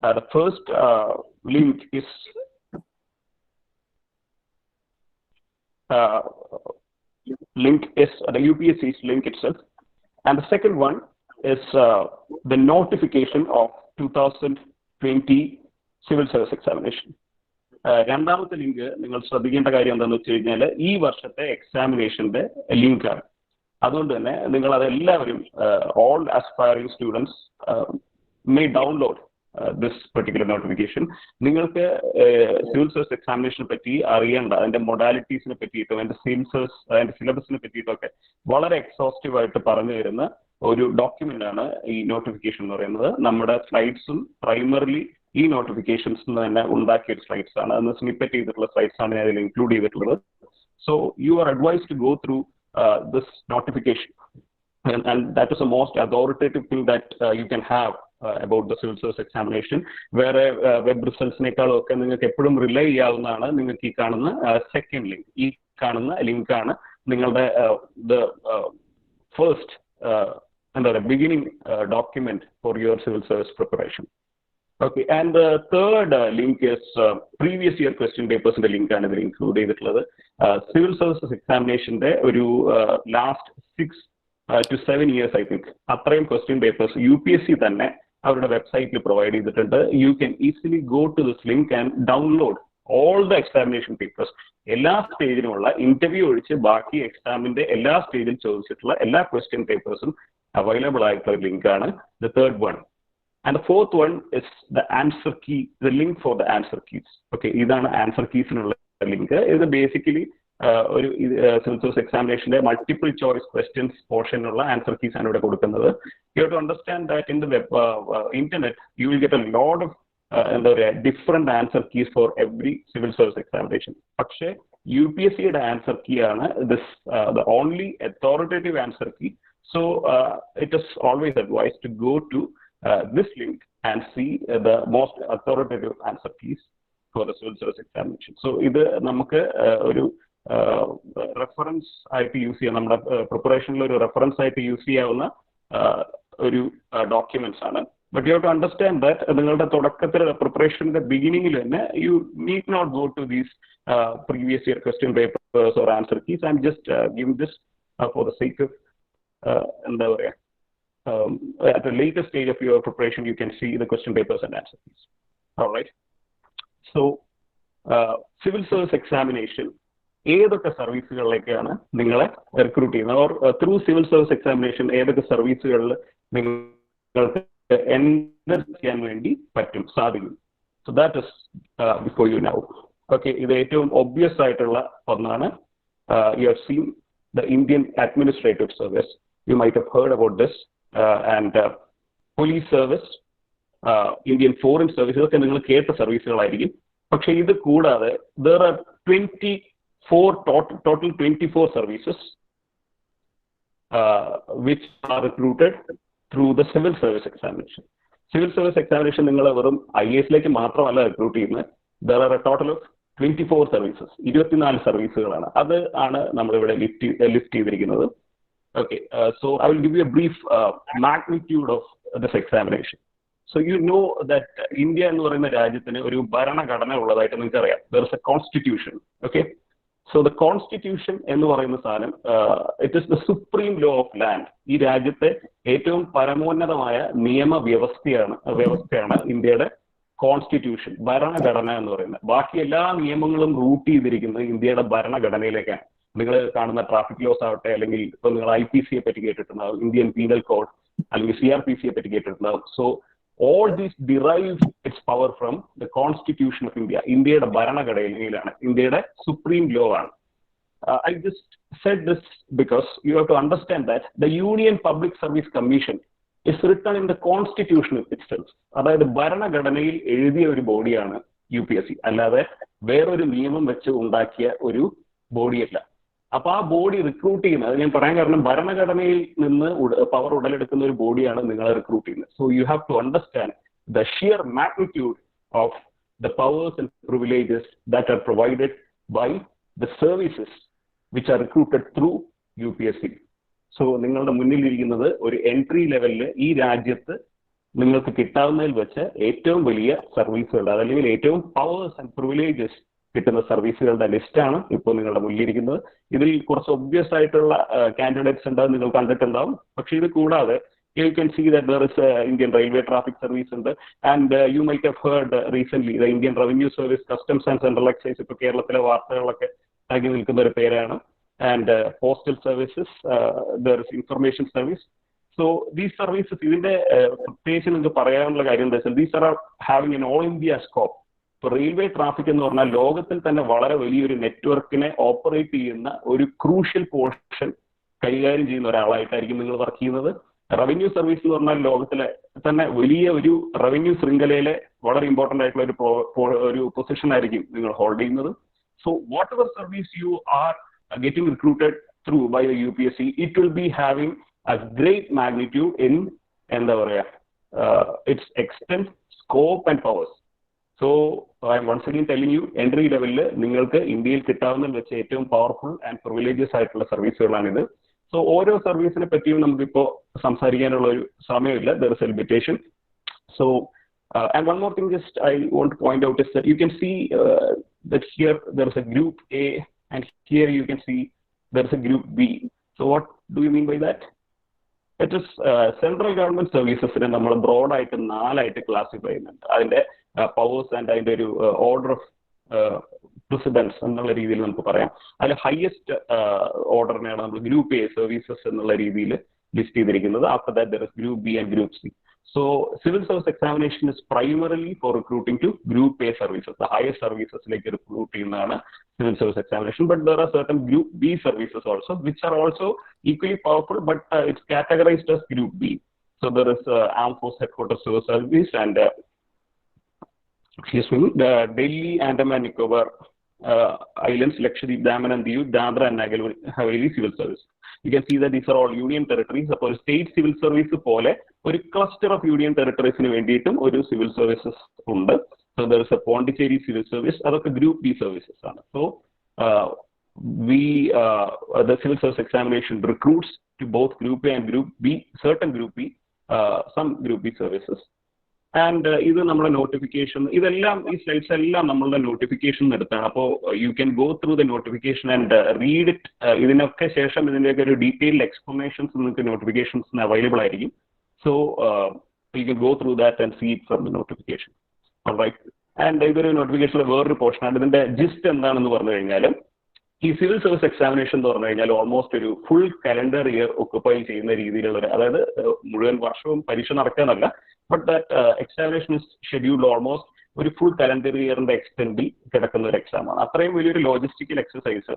The first link is the UPSC's link itself, and the second one is the notification of 2020 civil service examination. രണ്ടാമത്തെ link നിങ്ങൾ ശ്രദ്ധിക്കേണ്ട കാര്യം എന്താണെന്ന് വെച്ച് കഴിഞ്ഞാൽ ഈ വർഷത്തെ എക്സാമിനേഷന്റെ ലിങ്കാണ്. അതുകൊണ്ട് തന്നെ നിങ്ങൾ അതെല്ലാവരും all aspiring students may download this particular notification. നിങ്ങൾക്ക് സിവിൽ സർവീസ് എക്സാമിനേഷനെ പറ്റി അറിയേണ്ട അതിന്റെ മൊഡാലിറ്റീസിനെ പറ്റിയിട്ടും അതിന്റെ അതിന്റെ സിലബസിനെ പറ്റിയിട്ടൊക്കെ വളരെ എക്സോസ്റ്റീവ് ആയിട്ട് പറഞ്ഞു തരുന്ന ഒരു ഡോക്യുമെന്റ് ആണ് ഈ നോട്ടിഫിക്കേഷൻ എന്ന് പറയുന്നത്. നമ്മുടെ സ്ലൈഡ്സും പ്രൈമറിലി ഈ നോട്ടിഫിക്കേഷൻസ് തന്നെ ഉണ്ടാക്കിയ സ്ലൈഡ്സ് ആണ്. അന്ന് സ്നിപ്പറ്റ് ചെയ്തിട്ടുള്ള സ്ലൈഡ്സ് ആണ് അതിൽ ഇൻക്ലൂഡ് ചെയ്തിട്ടുള്ളത്. So you are advise to go through this notification, and that is the most authoritative thing that you can have about the civil service examination. വേറെ വെബ് റിസൾട്ട്സിനേക്കാളും ഒക്കെ നിങ്ങൾക്ക് എപ്പോഴും റിലൈ ചെയ്യാവുന്നതാണ്. നിങ്ങൾക്ക് ഈ കാണുന്ന സെക്കൻഡ് ലിങ്ക്, ഈ കാണുന്ന ലിങ്കാണ് നിങ്ങളുടെ ഫസ്റ്റ് എന്താ പറയുക beginning document for your civil service preparation. Okay, and the third link is previous year question papers in the link ആണ് ഇതിൽ ഇൻക്ലൂഡ് ചെയ്തിട്ടുള്ളത്. സിവിൽ സർവീസസ് എക്സാമിനേഷന്റെ ഒരു last 6 to 7 years I think അത്രയും ക്വസ്റ്റ്യൻ പേപ്പേഴ്സ് UPSC തന്നെ അവരുടെ വെബ്സൈറ്റിൽ provide ചെയ്തിട്ടുണ്ട്. You can easily go to this link and download all the examination papers. എല്ലാ സ്റ്റേജിനുമുള്ള ഇന്റർവ്യൂ ഒഴിച്ച് ബാക്കി എക്സാമിന്റെ എല്ലാ സ്റ്റേജിൽ ചോദിച്ചിട്ടുള്ള എല്ലാ ക്വസ്റ്റ്യൻ പേപ്പേഴ്സും അവൈലബിൾ ആയിട്ടുള്ള ലിങ്കാണ് the third one. And the fourth one is the answer key, the link for the answer keys. Okay, ഇതാണ് ആൻസർ കീസിനുള്ള ലിങ്ക്. ഇത് ബേസിക്കലി ഒരു സിവിൽ സർവീസ് എക്സാമിനേഷന്റെ മൾട്ടിപ്പിൾ ചോയ്സ് ക്വസ്റ്റ്യൻസ് പോർഷനുള്ള ആൻസർ കീസ് ആണ് ഇവിടെ കൊടുക്കുന്നത്. You have to understand that in the internet you will get a lot of എന്താ പറയുക different answer keys for every civil service examination. പക്ഷേ UPSCയുടെ ആൻസർ കീ ആണ് this the only authoritative answer key. So it is always advise to go to this link and see the most authoritative answer keys for the civil service examination. So ഇത് നമുക്ക് ഒരു reference ആയിട്ട് use ചെയ്യാം, നമ്മുടെ പ്രിപ്പറേഷനിൽ ഒരു reference ആയിട്ട് use ചെയ്യാവുന്ന ഒരു ഡോക്യുമെന്റ്സ് ആണ്. But you have to understand that നിങ്ങളുടെ തുടക്കത്തിൽ പ്രിപ്പറേഷന്റെ ബിഗിനിങ്ങിൽ തന്നെ you need not go to these previous year question papers or answer keys. I'm just giving this for the sake of എന്താ പറയുക at a later stage of your preparation, you can see the question papers and answer keys. All right. So, civil service examination, ഏതൊക്കെ സർവീസുകളിലേക്കാണ് നിങ്ങളെ recruit ചെയ്യുന്നത്, or through civil service examination ഏതൊക്കെ സർവീസുകളിൽ നിങ്ങൾക്ക് enter ചെയ്യാൻ വേണ്ടി സാധിക്കും. So that is before you now. Okay, ഇത് ഏറ്റവും ഒബ്വിയസ് ആയിട്ടുള്ള ഒന്നാണ്. You have seen the Indian administrative service. You might have heard about this. And police service, Indian foreign service, ഇതൊക്കെ നിങ്ങൾ കേട്ട സർവീസുകളായിരിക്കും. പക്ഷേ ഇത് കൂടാതെ there are 24 services which are recruited through the civil service examination. Civil service examination നിങ്ങൾ വെറും IAS-ലേക്ക് മാത്രമല്ല recruit ചെയ്യുന്നത്. There are a total of 24 services, 24 സർവീസുകളാണ്. അത് ആണ് നമ്മളിവിടെ ലിസ്റ്റ് ചെയ്തിരിക്കുന്നത്. Okay, so I will give you a brief magnitude of this examination. So you know that India എന്ന് പറയുന്ന രാജ്യത്തിന് ഒരു ഭരണഘടന ഉള്ളതായിട്ട് നിങ്ങൾക്ക് അറിയാം. There is a constitution. Okay, so the constitution എന്ന് പറയുന്ന സാധനം it is the supreme law of land. ഈ രാജ്യത്തെ ഏറ്റവും പരമോന്നതമായ വ്യവസ്ഥയാണ് ഇന്ത്യയുടെ കോൺസ്റ്റിറ്റ്യൂഷൻ, ഭരണഘടന എന്ന് പറയുന്നത്. ബാക്കി എല്ലാ നിയമങ്ങളും റൂട്ട് ചെയ്തിരിക്കുന്നത് ഇന്ത്യയുടെ ഭരണഘടനയിലേക്കാണ്. നിങ്ങൾ കാണുന്ന ട്രാഫിക് ലോസ് ആവട്ടെ, അല്ലെങ്കിൽ ഇപ്പോൾ നിങ്ങൾ IPCയെ പറ്റി കേട്ടിട്ടുണ്ടാവും, ഇന്ത്യൻ പീനൽ കോഡ്, അല്ലെങ്കിൽ CRPCയെ പറ്റി കേട്ടിട്ടുണ്ടാവും. So all these derive it's power from the constitution of India. ഇന്ത്യയുടെ ഭരണഘടനയിലാണ്, ഇന്ത്യയുടെ സുപ്രീം ലോ ആണ്. I just said this because you have to understand that the Union Public Service Commission is written in the constitution itself. അതായത് ഭരണഘടനയിൽ എഴുതിയ ഒരു ബോഡിയാണ് UPSC, അല്ലാതെ വേറൊരു നിയമം വെച്ച് ഉണ്ടാക്കിയ ഒരു ബോഡിയല്ല. അപ്പൊ ആ ബോഡി റിക്രൂട്ട് ചെയ്യുന്നത്, ഞാൻ പറയാൻ കാരണം ഭരണഘടനയിൽ നിന്ന് പവർ ഉടലെടുക്കുന്ന ഒരു ബോഡിയാണ് നിങ്ങളെ റിക്രൂട്ട് ചെയ്യുന്നത്. So you have to understand the sheer magnitude of the powers and privileges that are provided by the services which are recruited through UPSC. So നിങ്ങളുടെ മുന്നിലിരിക്കുന്നത് ഒരു എൻട്രി ലെവലിൽ ഈ രാജ്യത്ത് നിങ്ങൾക്ക് കിട്ടാവുന്നതിൽ വെച്ച് ഏറ്റവും വലിയ സർവീസുകൾ അതല്ലെങ്കിൽ ഏറ്റവും പവേഴ്സ് ആൻഡ് പ്രിവിലേജസ് കിട്ടുന്ന സർവീസുകളുടെ ലിസ്റ്റാണ് ഇപ്പോൾ നിങ്ങളുടെ മുന്നിലിരിക്കുന്നത്. ഇതിൽ കുറച്ച് ഒബ്വിയസ് ആയിട്ടുള്ള കാൻഡിഡേറ്റ്സ് ഉണ്ടാവും, നിങ്ങൾ കണ്ടിട്ടുണ്ടാവും. പക്ഷേ ഇത് കൂടാതെ you can see that there is a Indian Railway Traffic Service and you might have heard recently the Indian Revenue Service, Customs and Central Excise. ഇപ്പോൾ കേരളത്തിലെ വാർത്തകളൊക്കെ ആക്കി നിൽക്കുന്ന ഒരു പേരാണ്. And Postal Services, there is Information Service. So these services, ഇതിന്റെ പ്രത്യേകിച്ച് നിങ്ങൾക്ക് പറയാനുള്ള കാര്യം എന്താ വെച്ചാൽ these are having an all India scope. ഇപ്പോൾ റെയിൽവേ ട്രാഫിക് എന്ന് പറഞ്ഞാൽ ലോകത്തിൽ തന്നെ വളരെ വലിയൊരു നെറ്റ്വർക്കിനെ ഓപ്പറേറ്റ് ചെയ്യുന്ന ഒരു ക്രൂഷ്യൽ പോർഷൻ കൈകാര്യം ചെയ്യുന്ന ഒരാളായിട്ടായിരിക്കും നിങ്ങൾ വർക്ക് ചെയ്യുന്നത്. റവന്യൂ സർവീസ് എന്ന് പറഞ്ഞാൽ ലോകത്തിലെ തന്നെ വലിയ ഒരു റവന്യൂ ശൃംഖലയിലെ വളരെ ഇമ്പോർട്ടൻ്റ് ആയിട്ടുള്ള ഒരു പൊസിഷൻ ആയിരിക്കും നിങ്ങൾ ഹോൾഡ് ചെയ്യുന്നത്. So what ever service you are getting recruited through by the UPSC, it will be having a great magnitude in its extent, scope and powers. So I am once again telling you, entry level നിങ്ങൾക്ക് ഇന്ത്യയിൽ കിട്ടാവുന്ന വെച്ച് ഏറ്റവും powerful and privileges ആയിട്ടുള്ള സർവീസുകളാണിത്. So ഓരോ സർവീസിനെ പറ്റിയും നമുക്കിപ്പോൾ സംസാരിക്കാനുള്ള ഒരു സമയമില്ല. there is a limitation. So and one more thing just I want to point out is that you can see that here there is a group A and here you can see there is a group B. So what do you mean by that? It is central government services നെ നമ്മൾ broad ആയിട്ട് 4 ആയിട്ട് classify ചെയ്യുന്നുണ്ട്. അതിന്റെ powers and അതിന്റെ ഒരു order of precedence എന്നുള്ള രീതിയിൽ നമുക്ക് പറയാം. അതിൽ ഹയസ്റ്റ് ഓർഡറിനെയാണ് നമ്മൾ ഗ്രൂപ്പ് എ സർവീസസ് എന്നുള്ള രീതിയിൽ ലിസ്റ്റ് ചെയ്തിരിക്കുന്നത്. After that there is group B and group C. So civil service examination is primarily for recruiting to group A services. The highest services like recruit ചെയ്യുന്നതാണ് civil service examination, but there are certain group B services also which are also equally powerful, but it's categorized as group B. So there is Armed Force Headquarters Civil Service and the Delhi, Andaman Nicobar Islands, Lakshadweep, Daman and Diu, Dadra and Nagar Haveli Civil Service. You can see that these are all union territories. അപ്പോൾ state civil service പോലെ ഒരു cluster of union ടെറിട്ടറീസിന് വേണ്ടിയിട്ടും ഒരു civil services ഉണ്ട്. So there is A Pondicherry civil service, അതൊക്കെ group B services ആണ്. So the civil service examination recruits to both group A and group B, certain group B, some group B services. And ഇത് നമ്മുടെ notification, ഇതെല്ലാം ഈ slides എല്ലാം നമ്മളുടെ notification എടുത്താണ്. അപ്പോൾ you can go through the notification and read it. ഇതിനൊക്കെ ശേഷം ഇതിൻ്റെയൊക്കെ ഒരു ഡീറ്റെയിൽഡ് എക്സ്പ്ലനേഷൻസ് നിങ്ങൾക്ക് നോട്ടിഫിക്കേഷൻസിന് അവൈലബിൾ ആയിരിക്കും. So you can go through that and see it from the notification. Right. And ഇതൊരു നോട്ടിഫിക്കേഷനിലെ വേറൊരു പോർഷനാണ്. ഇതിന്റെ ജിസ്റ്റ് എന്താണെന്ന് പറഞ്ഞു കഴിഞ്ഞാൽ ഈ സിവിൽ സർവീസ് എക്സാമിനേഷൻ എന്ന് പറഞ്ഞു കഴിഞ്ഞാൽ ഓൾമോസ്റ്റ് ഒരു ഫുൾ കലണ്ടർ ഇയർ ഒക്കുപ്പൈ ചെയ്യുന്ന രീതിയിലുള്ള അതായത് മുഴുവൻ വർഷവും പരീക്ഷ നടക്കാനല്ല, but that examination is scheduled almost ഒരു ഫുൾ കലണ്ടർ ഇയറിന്റെ എക്സ്റ്റെൻഡിൽ കിടക്കുന്ന ഒരു എക്സാമാണ്. അത്രയും വലിയൊരു ലോജിസ്റ്റിക്കൽ എക്സസൈസ്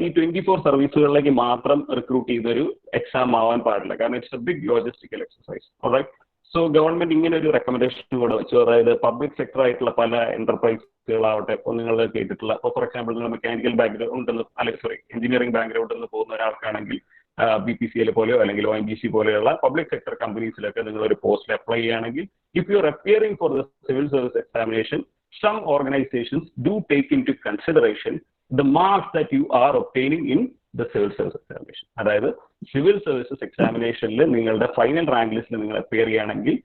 ഈ 24 സർവീസുകളിലേക്ക് മാത്രം റിക്രൂട്ട് ചെയ്തൊരു എക്സാം ആവാൻ പാടില്ല. കാരണം it's a big logistical exercise. Alright. So government ഇങ്ങനെ ഒരു റെക്കമെൻഡേഷൻ കൂടെ വെച്ചു. അതായത് പബ്ലിക് സെക്ടർ ആയിട്ടുള്ള പല എന്റർപ്രൈസുകളാവട്ടെ, ഇപ്പോൾ നിങ്ങൾ കേട്ടിട്ടുള്ള ഇപ്പോൾ ഫോർ എക്സാമ്പിൾ നിങ്ങൾ മെക്കാനിക്കൽ ബാക്ക്ഗ്രൗണ്ട് എഞ്ചിനീയറിംഗ് ബാക്ക്ഗ്രൗണ്ടിൽ നിന്ന് പോകുന്ന ഒരാൾക്കാണെങ്കിൽ BPCL പോലെയോ അല്ലെങ്കിൽ ONGC പോലെയുള്ള പബ്ലിക് സെക്ടർ കമ്പനീസിലൊക്കെ നിങ്ങൾ ഒരു പോസ്റ്റിൽ അപ്ലൈ ചെയ്യുകയാണെങ്കിൽ if you are appearing for the civil service examination, some organisations do take into consideration the marks that you are obtaining in the civil service examination. അതായത് civil services എക്സാമിനേഷനിൽ നിങ്ങളുടെ final rank ലിസ്റ്റിൽ നിങ്ങൾ appear ചെയ്യുകയാണെങ്കിൽ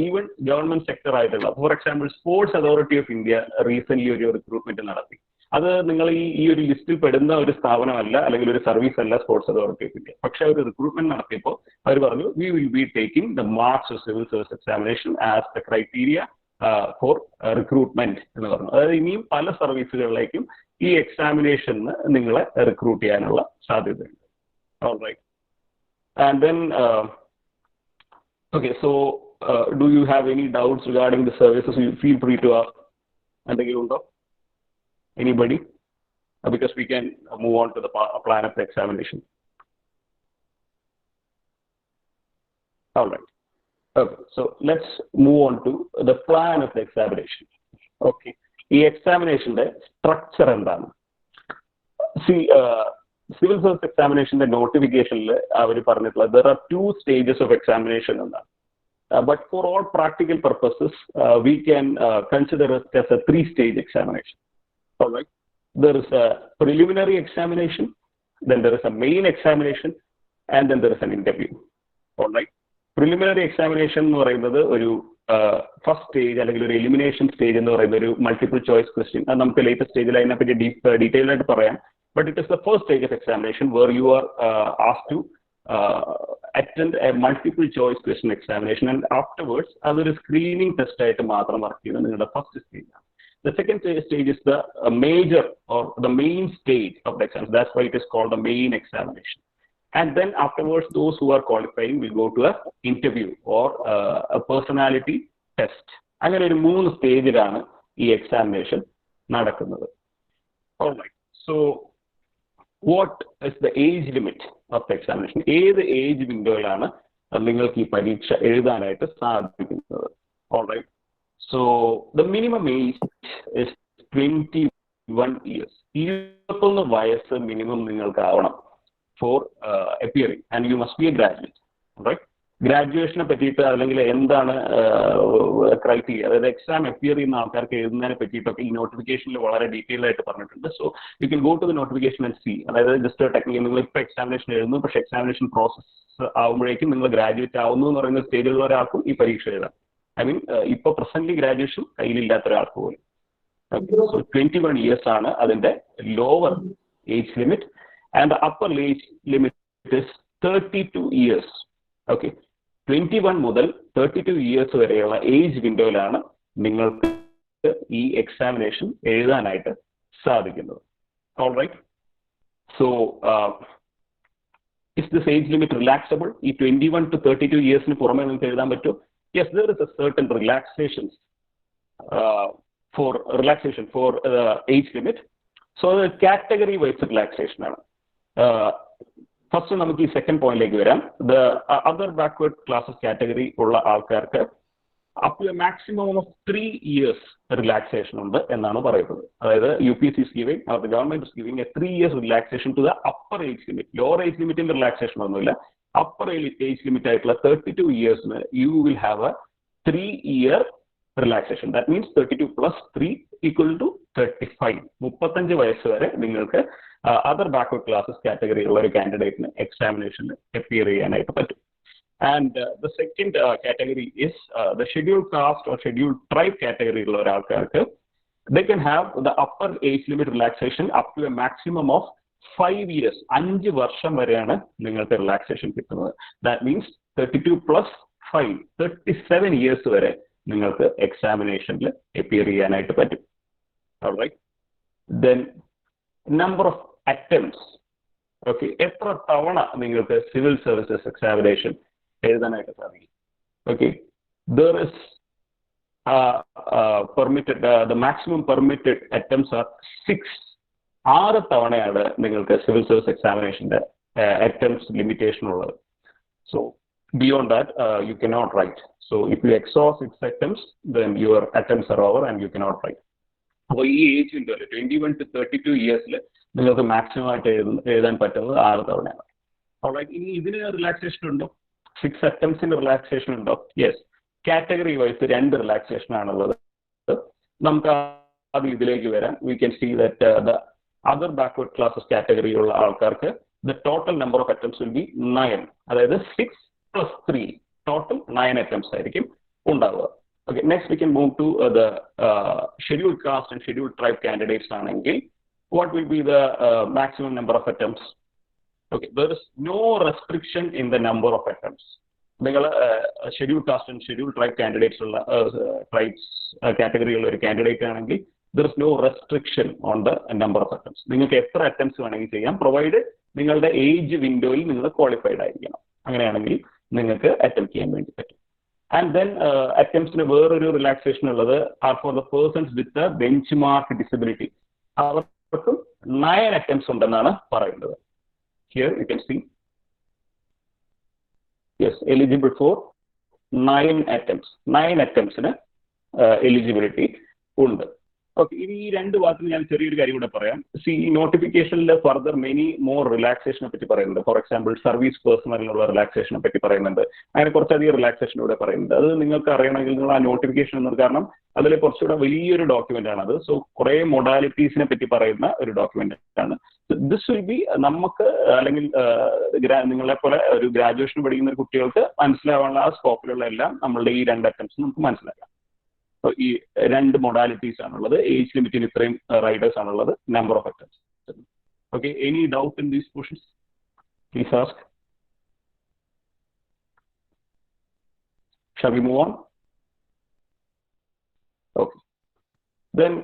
even government sector ആയിട്ടുള്ള for example sports authority of India recent ഒരു recruitment നടത്തി. അത് നിങ്ങൾ ഈ ഒരു ലിസ്റ്റിൽ പെടുന്ന ഒരു സ്ഥാപനമല്ല അല്ലെങ്കിൽ ഒരു സർവീസ് അല്ല സ്പോർട്സ് അതോറിറ്റി ഓഫ് ഇന്ത്യ. പക്ഷെ ഒരു റിക്രൂട്ട്മെന്റ് നടത്തിയപ്പോൾ അവർ പറഞ്ഞു we will be taking the marks of civil service examination as the criteria four recruitment എന്ന് പറഞ്ഞു. അതായത് ഇനിയും പല സർവീസുകളിലേക്കും ഈ എക്സാമിനേഷന് നിങ്ങളെ റിക്രൂട്ട് ചെയ്യാനുള്ള സാധ്യതയുണ്ട്. Alright. And then okay, so do you have any doubts regarding the services? You feel free to ask. എന്തെങ്കിലും ഉണ്ടോ? Anybody? Because we can move on to the plan of the examination. All right. Okay, so let's move on to the plan of the examination. Okay. The examination structure endana. See, civil service examination the notification there are 2 stages of examination but for all practical purposes we can consider it as a 3-stage examination. All right. There is a preliminary examination, then there is a main examination, and then there is an interview. All right. Preliminary examination എന്ന് പറയുന്നത് ഒരു first stage അല്ലെങ്കിൽ ഒരു elimination stage എന്ന് പറയുന്ന ഒരു multiple choice question. അത് നമുക്ക് ലേറ്റസ്റ്റ് സ്റ്റേജിൽ അതിനെപ്പറ്റി ഡീറ്റെയിൽ ആയിട്ട് പറയാം. But it is the first stage of examination where you are asked to attend a multiple choice question examination, and afterwards, other screening test item the first stage. The second stage is the major or the main stage of the exam. That's why it is called the main examination. And then afterwards, those who are qualifying will go to a interview or a personality test. അങ്ങനെ ഒരു 3 സ്റ്റേജിലാണ് ഈ examination നടക്കുന്നത്. All right. So what is the age limit of the examination? ഏത് age വിൻഡോയിലാണ് നിങ്ങൾക്ക് ഈ പരീക്ഷ എഴുതാനായിട്ട് സാധിക്കുന്നത്? All right. So the minimum age is 21 years. 21 വയസ്സ് മിനിമം നിങ്ങൾക്ക് ആവണം for appearing, and you must be a graduate. All right. ഗ്രാജുവേഷനെ പറ്റിയിട്ട് അല്ലെങ്കിൽ എന്താണ് ക്രൈറ്റീരിയ, അതായത് എക്സാം അപ്പിയർ ചെയ്യുന്ന ആൾക്കാർക്ക് എഴുതുന്നതിനെ പറ്റിയിട്ടൊക്കെ ഈ നോട്ടിഫിക്കേഷനിൽ വളരെ ഡീറ്റെയിൽ ആയിട്ട് പറഞ്ഞിട്ടുണ്ട്. So you can go to the notification and see. അതായത് ജസ്റ്റ് ടെക്നിക്കൽ, നിങ്ങൾ ഇപ്പോൾ എക്സാമിനേഷൻ എഴുതുന്നു, പക്ഷേ എക്സാമിനേഷൻ പ്രോസസ്സ് ആകുമ്പോഴേക്കും നിങ്ങൾ ഗ്രാജുവേറ്റ് ആവുന്നു എന്ന് പറയുന്ന സ്റ്റേജിലുള്ള ഒരാൾക്കും ഈ പരീക്ഷ എഴുതാം. ഐ മീൻ ഇപ്പോൾ പ്രസന്റ്ലി ഗ്രാജുവേഷൻ കയ്യിലില്ലാത്ത ഒരാൾക്ക് പോലും. സോ 21 years ആണ് അതിന്റെ lower age limit, and the upper age limit is 32 years. Okay, 21 മുതൽ 32 years വരെയുള്ള ഏജ് വിൻഡോയിലാണ് നിങ്ങൾക്ക് ഈ എക്സാമിനേഷൻ എഴുതാനായിട്ട് സാധിക്കുന്നത്. All right. So is this age limit relaxable? ഈ 21 to 32 yearsന് പുറമെ നിങ്ങൾക്ക് എഴുതാൻ പറ്റുമോ? Yes, there is a certain relaxation for age limit. So the category wise relaxation ആണ്. ഫസ്റ്റ് നമുക്ക് ഈ സെക്കൻഡ് പോയിന്റിലേക്ക് വരാം. The other backward classes category ഉള്ള ആൾക്കാർക്ക് up to a maximum of 3 years relaxation ഉണ്ട് എന്നാണ് പറയുന്നത്. അതായത് UPSC is giving, or the government is giving a 3 years relaxation to the upper age limit. Lower age ലിമിറ്റിന്റെ relaxation ഒന്നുമില്ല. Upper age limit ആയിട്ടുള്ള 32 yearsന് you will have a 3 year relaxation. That means 32 plus 3 equal to 35. 35 വയസ്സ് വരെ നിങ്ങൾക്ക് other backward classes category ഉള്ള ഒരു കാൻഡിഡേറ്റിന് എക്സാമിനേഷനിൽ appear ചെയ്യാനായിട്ട് പറ്റും. And the second category is the scheduled caste or scheduled tribe category ഉള്ള ഒരാൾക്കാർക്ക് they can have the upper age limit relaxation up to a maximum of 5 years. 5 വർഷം വരെയാണ് നിങ്ങൾക്ക് relaxation കിട്ടുന്നത്. ദാറ്റ് മീൻസ് 32 plus 5, 37 years വരെ നിങ്ങൾക്ക് എക്സാമിനേഷനിൽ appear ചെയ്യാനായിട്ട് പറ്റും. All right. Then number of attempts. Okay, എത്ര തവണ നിങ്ങൾക്ക് സിവിൽ സർവീസസ് എക്സാമിനേഷൻ എഴുതാനായിട്ട് സാധിക്കും? Okay, there is permitted, the maximum permitted attempts are 6. 6 തവണയാണ് നിങ്ങൾക്ക് സിവിൽ സർവീസ് എക്സാമിനേഷന്റെ attempts ലിമിറ്റേഷൻ ഉള്ളത്. So beyond that you cannot write. So if you exhaust 6 attempts, then your attempts are over and you cannot write. അപ്പോൾ ഈ age വിൻഡോയിൽ 21 to 32 yearsൽ നിങ്ങൾക്ക് maximum ആയിട്ട് എഴുതാൻ പറ്റുന്നത് 6 തവണയാണ്. ഓൾറൈറ്റ്, ഇനി ഇതിന് റിലാക്സേഷൻ ഉണ്ടോ? 6 attemptsന്റെ റിലാക്സേഷൻ ഉണ്ടോ? യെസ്. കാറ്റഗറി വൈസ് 2 റിലാക്സേഷൻ ആണുള്ളത്. നമുക്ക് അത് ഇതിലേക്ക് വരാം. We can see that the other backward classes കാറ്റഗറിയുള്ള ആൾക്കാർക്ക് the total number of attempts will be 9. അതായത് 6 plus 3 ടോട്ടൽ 9 attempts ആയിരിക്കും ഉണ്ടാവുക. Okay, next we can move to the scheduled caste and scheduled tribe candidates. What will be the maximum number of attempts? Okay, there is no restriction in the number of attempts. Scheduled caste and scheduled tribe candidates tribes category ulla oru candidate aanengil there is no restriction on the number of attempts. നിങ്ങൾക്ക് എത്ര attempts വേണമെങ്കിൽ ചെയ്യാം, provided നിങ്ങളുടെ age വിൻഡോയിൽ നിങ്ങൾ qualified ആയിരിക്കണം. അങ്ങനെയാണെങ്കിൽ നിങ്ങൾക്ക് അറ്റംപ്റ്റ് ചെയ്യാൻ വേണ്ടി പറ്റും. And then attemptsന് വേറൊരു റിലാക്സേഷൻ ഉള്ളത് are for the persons with the benchmark disability. അവർക്കും 9 attempts ഉണ്ടെന്നാണ് പറയുന്നത്. Here you can see, yes, eligible for 9 attempts. 9 attemptsന് eligibility ഉണ്ട്. ഓക്കെ, ഇനി ഈ രണ്ട് വാക്കിൽ ഞാൻ ചെറിയൊരു കാര്യം കൂടെ പറയാം. ഈ നോട്ടിഫിക്കേഷനിൽ ഫർദർ മെനി മോർ റിലാക്സേഷനെ പറ്റി പറയുന്നുണ്ട്. ഫോർ എക്സാമ്പിൾ സർവീസ് പേഴ്സണലിനുള്ള റിലാക്സേഷനെ പറ്റി പറയുന്നുണ്ട്. അങ്ങനെ കുറച്ചധികം റിലാക്സേഷൻ ഇവിടെ പറയുന്നുണ്ട്. അത് നിങ്ങൾക്ക് അറിയണമെങ്കിൽ നിങ്ങൾ ആ നോട്ടിഫിക്കേഷൻ എന്നത്, കാരണം അതിൽ കുറച്ചുകൂടെ വലിയൊരു ഡോക്യുമെന്റ് ആണ് അത്. സോ കുറെ മൊഡാലിറ്റീസിനെ പറ്റി പറയുന്ന ഒരു ഡോക്യുമെന്റ് ആണ്. ദിസ് വിൽ ബി നമുക്ക് അല്ലെങ്കിൽ നിങ്ങളെ പോലെ ഒരു ഗ്രാജുവേഷൻ പഠിക്കുന്ന കുട്ടികൾക്ക് മനസ്സിലാവാനുള്ള ആ സ്കോപ്പിലുള്ള എല്ലാം നമ്മളുടെ ഈ രണ്ട് അറ്റംപ്റ്റ്സ് നമുക്ക് മനസ്സിലാക്കാം. ഈ രണ്ട് മൊഡാലിറ്റീസ് ആണുള്ളത്. ഏജ് ലിമിറ്റിന് ഇത്രയും റൈഡേഴ്സ് ആണുള്ളത്, number of attempts. Okay, any doubt in these portions? Please ask. Shall we move on? Okay. Then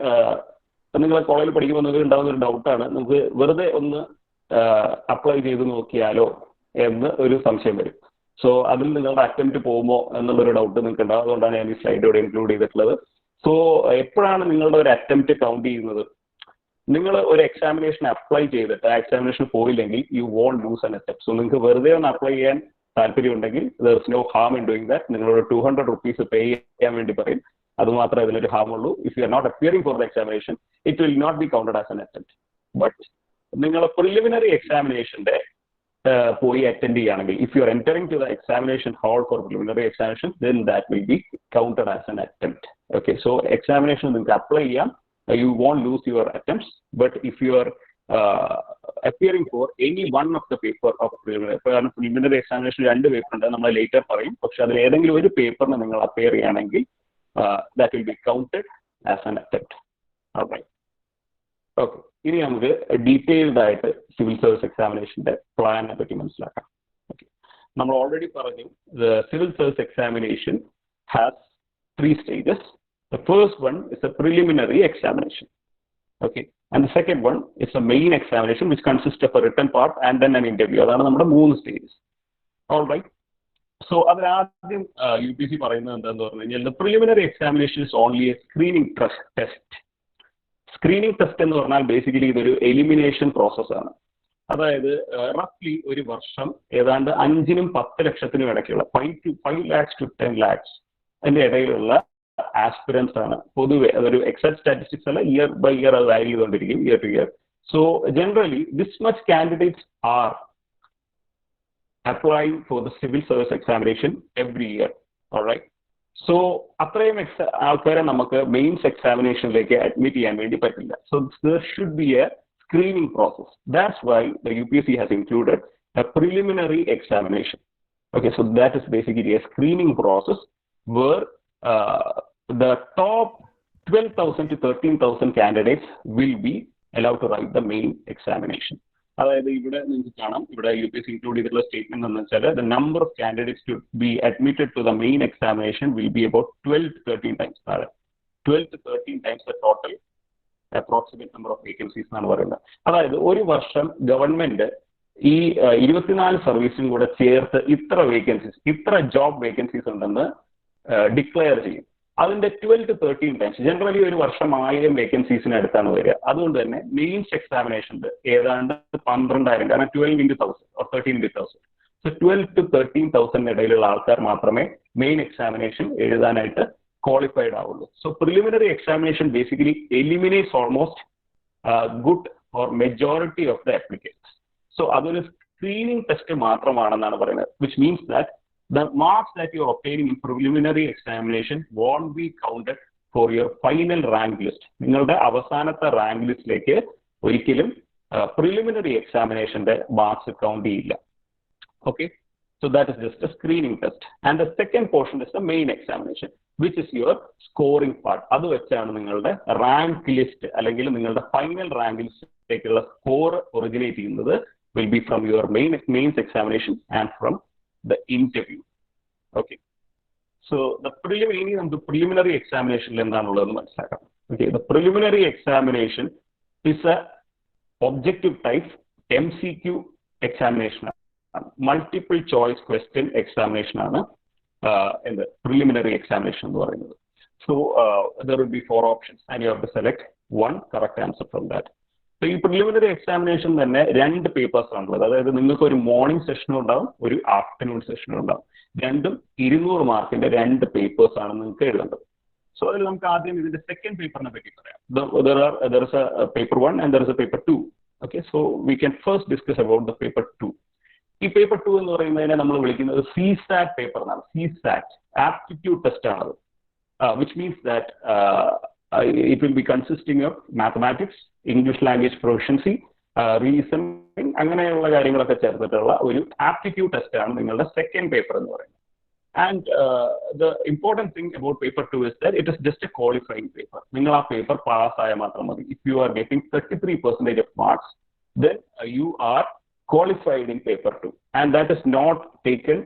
നിങ്ങൾ കോളേജിൽ പഠിക്കുമ്പോൾ നിങ്ങൾക്ക് ഉണ്ടാകുന്ന ഒരു ഡൗട്ടാണ്, നമുക്ക് വെറുതെ ഒന്ന് അപ്ലൈ ചെയ്ത് നോക്കിയാലോ എന്ന് ഒരു സംശയം വരും. സോ അതിൽ നിങ്ങളുടെ അറ്റംപ്റ്റ് പോകുമോ എന്നുള്ളൊരു ഡൗട്ട് നിങ്ങൾക്ക് ഉണ്ടാവും. അതുകൊണ്ടാണ് ഞാൻ ഈ സ്ലൈഡ് ഇവിടെ ഇൻക്ലൂഡ് ചെയ്തിട്ടുള്ളത്. സോ എപ്പോഴാണ് നിങ്ങളുടെ ഒരു അറ്റംപ്റ്റ് കൗണ്ട് ചെയ്യുന്നത്? നിങ്ങൾ ഒരു എക്സാമിനേഷൻ അപ്ലൈ ചെയ്തിട്ട് ആ എക്സാമിനേഷൻ പോയില്ലെങ്കിൽ you won't lose an attempt. So നിങ്ങൾക്ക് വെറുതെ ഒന്ന് അപ്ലൈ ചെയ്യാൻ താല്പര്യം ഉണ്ടെങ്കിൽ there is no harm in doing that. നിങ്ങളോട് 200 rupees പേ ചെയ്യാൻ വേണ്ടി പറയും. അതുമാത്രമേ അതിലൊരു ഹാം ഉള്ളൂ. If you are not appearing for the examination it will not be counted as an attempt. But നിങ്ങൾ പ്രിലിമിനറി എക്സാമിനേഷന്റെ പോയി അറ്റൻഡ് ചെയ്യുകയാണെങ്കിൽ, if you are entering to the examination hall for preliminary examination, then that will be counted as an attempt. Okay, so examination നിങ്ങൾക്ക് apply ചെയ്യാം. You won't lose your attempts. But if you are appearing for any one of the paper of preliminary examination രണ്ട് paper ഉണ്ട്, നമ്മൾ later പറയും. പക്ഷെ അതിൽ ഏതെങ്കിലും ഒരു പേപ്പറിന് നിങ്ങൾ അപ്പിയർ ചെയ്യുകയാണെങ്കിൽ that will be counted as an attempt. Alright. Okay. ഇനി നമുക്ക് ഡീറ്റെയിൽഡ് ആയിട്ട് സിവിൽ സർവീസ് എക്സാമിനേഷന്റെ പ്ലാനിനെ പറ്റി മനസ്സിലാക്കാം. ഓക്കെ, നമ്മൾ ഓൾറെഡി പറഞ്ഞു the civil service examination has 3 stages. The first one is a preliminary examination. Okay, and the second one is a main examination which consists of a written part and then an interview. അതാണ് നമ്മുടെ 3 stages. All right. So അതിനാദ്യം UPC പറയുന്നത് എന്താണെന്ന് പറഞ്ഞു കഴിഞ്ഞാൽ the preliminary examination is only a screening test. Screening test എന്ന് പറഞ്ഞാൽ basically ഇതൊരു എലിമിനേഷൻ പ്രോസസ്സാണ്. അതായത് റഫ്ലി ഒരു വർഷം ഏതാണ്ട് 5-നും 10 ലക്ഷത്തിനും ഇടയ്ക്കുള്ള 5 lakhs to 10 lakhs അതിന്റെ ഇടയിലുള്ള ആസ്പിറൻസ് ആണ് പൊതുവെ. അതൊരു എക്സാക്ട് സ്റ്റാറ്റിസ്റ്റിക്സ് അല്ല, ഇയർ ബൈ ഇയർ അത് വാരി ചെയ്തുകൊണ്ടിരിക്കും, year two year. So generally this much candidates are applying for the civil service examination every year. All right. So അത്രയും ആൾക്കാരെ നമുക്ക് മെയിൻസ് എക്സാമിനേഷനിലേക്ക് അഡ്മിറ്റ് ചെയ്യാൻ വേണ്ടി പറ്റില്ല. So there should be a screening process. That's why the UPSC has included a preliminary examination. Okay, so that is basically a screening process where the top 12,000 to 13,000 candidates will be allowed to write the main examination. അതായത് ഇവിടെ നിങ്ങൾക്ക് കാണാം, ഇവിടെ UPSC include ചെയ്തിട്ടുള്ള statement എന്ന് വെച്ചാൽ the number of candidates to be admitted to the main examination will be about 12 to 13 times. 12 to 13 times the total approximate number of vacancies എന്നാണ് പറയുന്നത്. അതായത് ഒരു വർഷം ഗവൺമെന്റ് ഈ 24 സർവീസും കൂടെ ചേർത്ത് ഇത്ര വേക്കൻസീസ്, ഇത്ര ജോബ് വേക്കൻസീസ് ഉണ്ടെന്ന് ഡിക്ലെയർ ചെയ്യും. അതിന്റെ 12 to 13 ടൈംസ്, ജനറലി ഒരു വർഷം 1000 വേക്കൻസീസിന് അടുത്താണ് വരിക. അതുകൊണ്ട് തന്നെ മെയിൻസ് എക്സാമിനേഷന്റെ ഏതാണ്ട് 12,000, കാരണം 12 into 1000 or 13 into 1000. So 12 to 13,000 ഇടയിലുള്ള ആൾക്കാർ മാത്രമേ മെയിൻ എക്സാമിനേഷൻ എഴുതാനായിട്ട് ക്വാളിഫൈഡ് ആവുള്ളൂ. So preliminary examination basically eliminates almost good or majority of the applicants. So അതൊരു സ്ക്രീനിങ് ടെസ്റ്റ് മാത്രമാണെന്നാണ് പറയുന്നത്, which means that the marks that you are obtaining in preliminary examination won't be counted for your final rank list. നിങ്ങളുടെ അവസാനത്തെ rank ലിസ്റ്റിലേക്ക് ഒരിക്കലും preliminary എക്സാമിനേഷന്റെ marks count ചെയ്യില്ല. Okay, so that is just a screening test. And the second portion is the main examination, which is your scoring part. അത് വെച്ചാണ് നിങ്ങളുടെ rank list അല്ലെങ്കിൽ നിങ്ങളുടെ ഫൈനൽ റാങ്ക് ലിസ്റ്റിലേക്കുള്ള സ്കോർ ഒറിജിനേറ്റ് ചെയ്യുന്നത് will be from your mains examination and from the interview. Okay, so the preliminary examination എന്താണുള്ളതെന്ന് മനസ്സിലാക്കാം. Okay, the preliminary examination is a objective type MCQ examination, multiple choice question examination ആണ് in the preliminary examination എന്ന് പറയുന്നത്. So there will be 4 options and you have to select one correct answer from that. So ഈ preliminary examination തന്നെ 2 papers ആണുള്ളത്. അതായത് നിങ്ങൾക്ക് ഒരു morning സെഷനും ഉണ്ടാവും, ഒരു ആഫ്റ്റർനൂൺ സെഷനും ഉണ്ടാവും. രണ്ടും 200 മാർക്കിന്റെ 2 പേപ്പേഴ്സ് ആണ് നിങ്ങൾക്ക് എഴുതേണ്ടത്. So the second paper. There is a paper 1 and there is a paper 2. Okay, so we can first discuss about the paper 2. This paper 2 is the CSAT paper. CSAT, aptitude test, which means that it will be consisting of mathematics, English language proficiency, reasoning, അങ്ങനെയുള്ള കാര്യങ്ങളൊക്കെ ചേർത്തിട്ടുള്ള ഒരു aptitude test ആണ് നിങ്ങളുടെ second paper എന്ന് പറയുന്നത്. And the important thing about paper 2 is that it is just a qualifying paper. നിങ്ങൾ ആ paper pass ആയ മാത്രം മതി. If you are getting 33% of marks, then you are qualified in paper 2. And that is not taken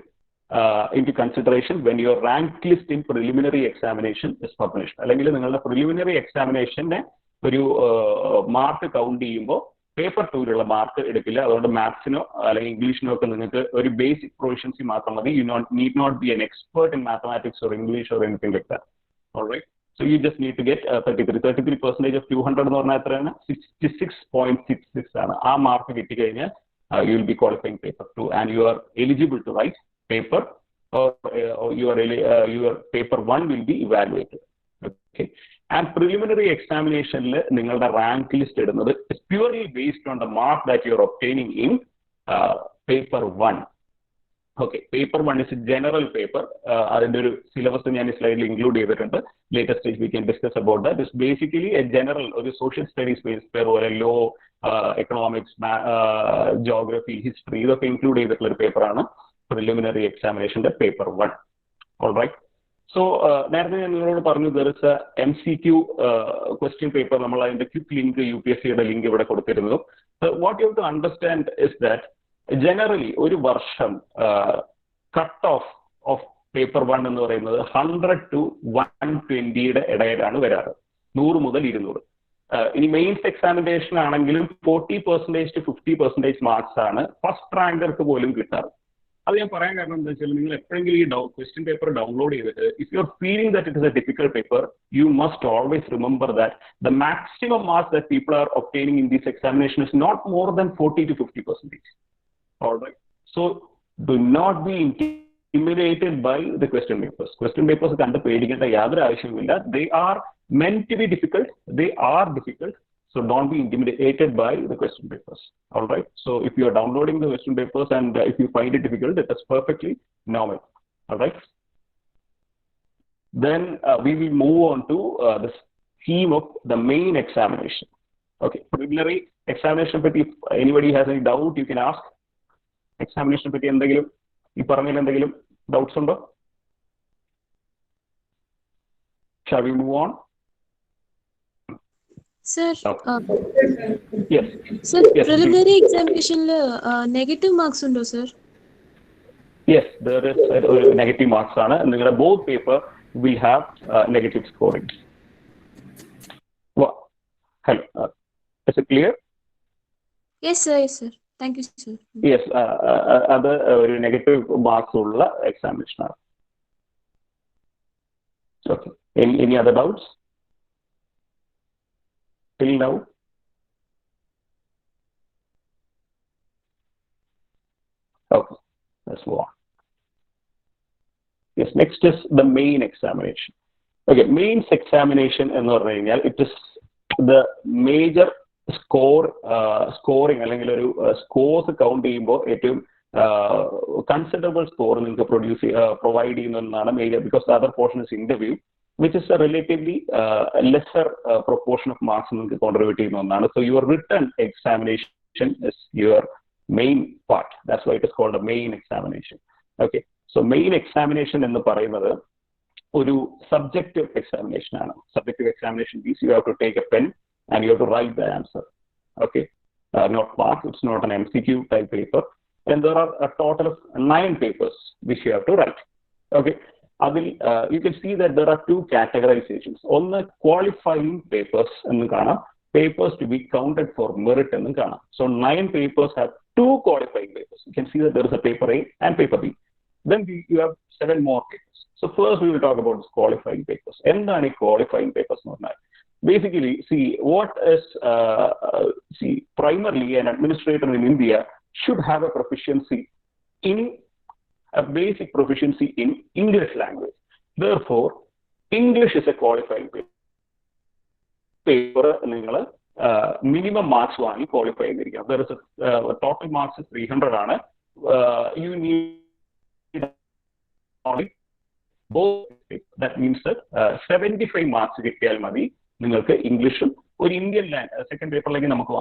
into consideration when your rank list in preliminary examination is published. അല്ലെങ്കിൽ നിങ്ങളുടെ preliminary examination ഒരു mark count ചെയ്യുമ്പോൾ paper 2 mark എടുക്കില്ല. അതുകൊണ്ട് മാത്സിനോ അല്ലെങ്കിൽ ഇംഗ്ലീഷിനോ ഒക്കെ നിങ്ങൾക്ക് ഒരു ബേസിക് പ്രൊഫിഷ്യൻസി മാത്രം മതി. You need not be an expert in mathematics or English or anything like that. Alright, so you just need to get 33% of 200 എന്ന് പറഞ്ഞാൽ എത്രയാണ്? 66.66 ആണ്. ആ മാർക്ക് കിട്ടിക്കഴിഞ്ഞാൽ you will be qualifying paper 2 and you are eligible to write paper or your paper 1 will be evaluated. Okay, and preliminary examination ningalde rank list idunathu is purely based on the mark that you are obtaining in paper 1. Okay, paper 1 is a general paper. Adinte oru syllabus njan slide il include cheyidittunde. Later stage we can discuss about that. It's basically a general or social studies based paper or a law, economics, geography, history, idokke include cheyidittulla oru paper aanu preliminary examination paper 1. All right, so നേരത്തെ ഞാൻ നിങ്ങളോട് പറഞ്ഞു there is a MCQ question paper. നമ്മൾ അതിന്റെ quick link UPSCയുടെ link ഇവിടെ കൊടുത്തിരുന്നു. So what you have to understand is that generally ഒരു വർഷം കട്ട് ഓഫ് പേപ്പർ 1 എന്ന് പറയുന്നത് 100 to 120 ഇടയിലാണ് വരാറ്. 100 മുതൽ 200. ഇനി മെയിൻസ് എക്സാമിനേഷൻ ആണെങ്കിലും 40% to 50% മാർക്സ് ആണ് ഫസ്റ്റ് റാങ്കർക്ക് പോലും കിട്ടാറ്. അത് ഞാൻ പറയാൻ കാരണം എന്താ വെച്ചാൽ നിങ്ങൾ എപ്പോഴെങ്കിലും ഈ ക്വസ്റ്റ്യൻ പേപ്പർ ഡൗൺലോഡ് ചെയ്തിട്ട് if you are feeling that it is a difficult paper, you must always remember that the maximum marks that people are obtaining in this examination is not more than 40 to 50%. All right, so do not be intimidated by the question papers. Question papers കണ്ട് പേടിക്കേണ്ട യാതൊരു ആവശ്യവുമില്ല. They are meant to be difficult. They are difficult. So don't be intimidated by the question papers. All right. So if you are downloading the question papers and if you find it difficult, that is perfectly normal. All right. Then we will move on to the scheme of the main examination. Okay. Preliminary examination, but if anybody has any doubt, you can ask. Examination പറ്റി എന്തെങ്കിലും ഈ പറഞ്ഞതിൽ എന്തെങ്കിലും doubts ഉണ്ടോ? Shall we move on? Sir, yes. Sir, yes, preliminary examination negative marks undo sir? Yes, there is negative marks aanu. Ningala both paper will have negative scoring. Well, hello. Is it clear? Yes sir, yes sir. Thank you sir. Yes, other negative marks ulla examination aanu. Okay. Any other doubts till now? Okay, let's move on. Yes, next is the main examination. Okay, mains examination എന്ന് പറഞ്ഞു കഴിഞ്ഞാൽ it is the major scoring അല്ലെങ്കിൽ ഒരു scores count ചെയ്യുമ്പോൾ ഏറ്റവും considerable score നിങ്ങൾക്ക് provide ചെയ്യുന്നതാണ് major, because the other portion is interview which is a relatively lesser proportion of marks നിങ്ങൾക്ക് contribute ചെയ്യുന്ന ഒന്നാണ്. So your written examination is your main part. That's why it is called a main examination. Okay, so main examination എന്ന് പറയുന്നത് ഒരു subjective examination ആണ്. Subjective examination means you have to take a pen and you have to write the answer. Okay, not mark, it's not an MCQ type paper, and there are a total of 9 papers which you have to write. Okay, you can see that there are 2 categorizations. On the qualifying papers ennu kana, papers to be counted for merit ennu kana. So 9 papers have 2 qualifying papers. You can see that there is a paper A and paper B. Then you have 7 more papers. So first we will talk about this qualifying papers. Endana qualifying papers nu parnal? Basically, primarily an administrator in India should have a proficiency in a basic proficiency in English language. Therefore, English is a qualifying paper. Minimum marks വാങ്ങി qualify ചെയ്തിരിക്കണം. There is a total marks is 300 you need only both. That means that 75 marks കിട്ടിയാൽ മതി നിങ്ങൾക്ക് ഇംഗ്ലീഷും ഒരു Indian second പേപ്പറിലേക്ക് നമുക്ക്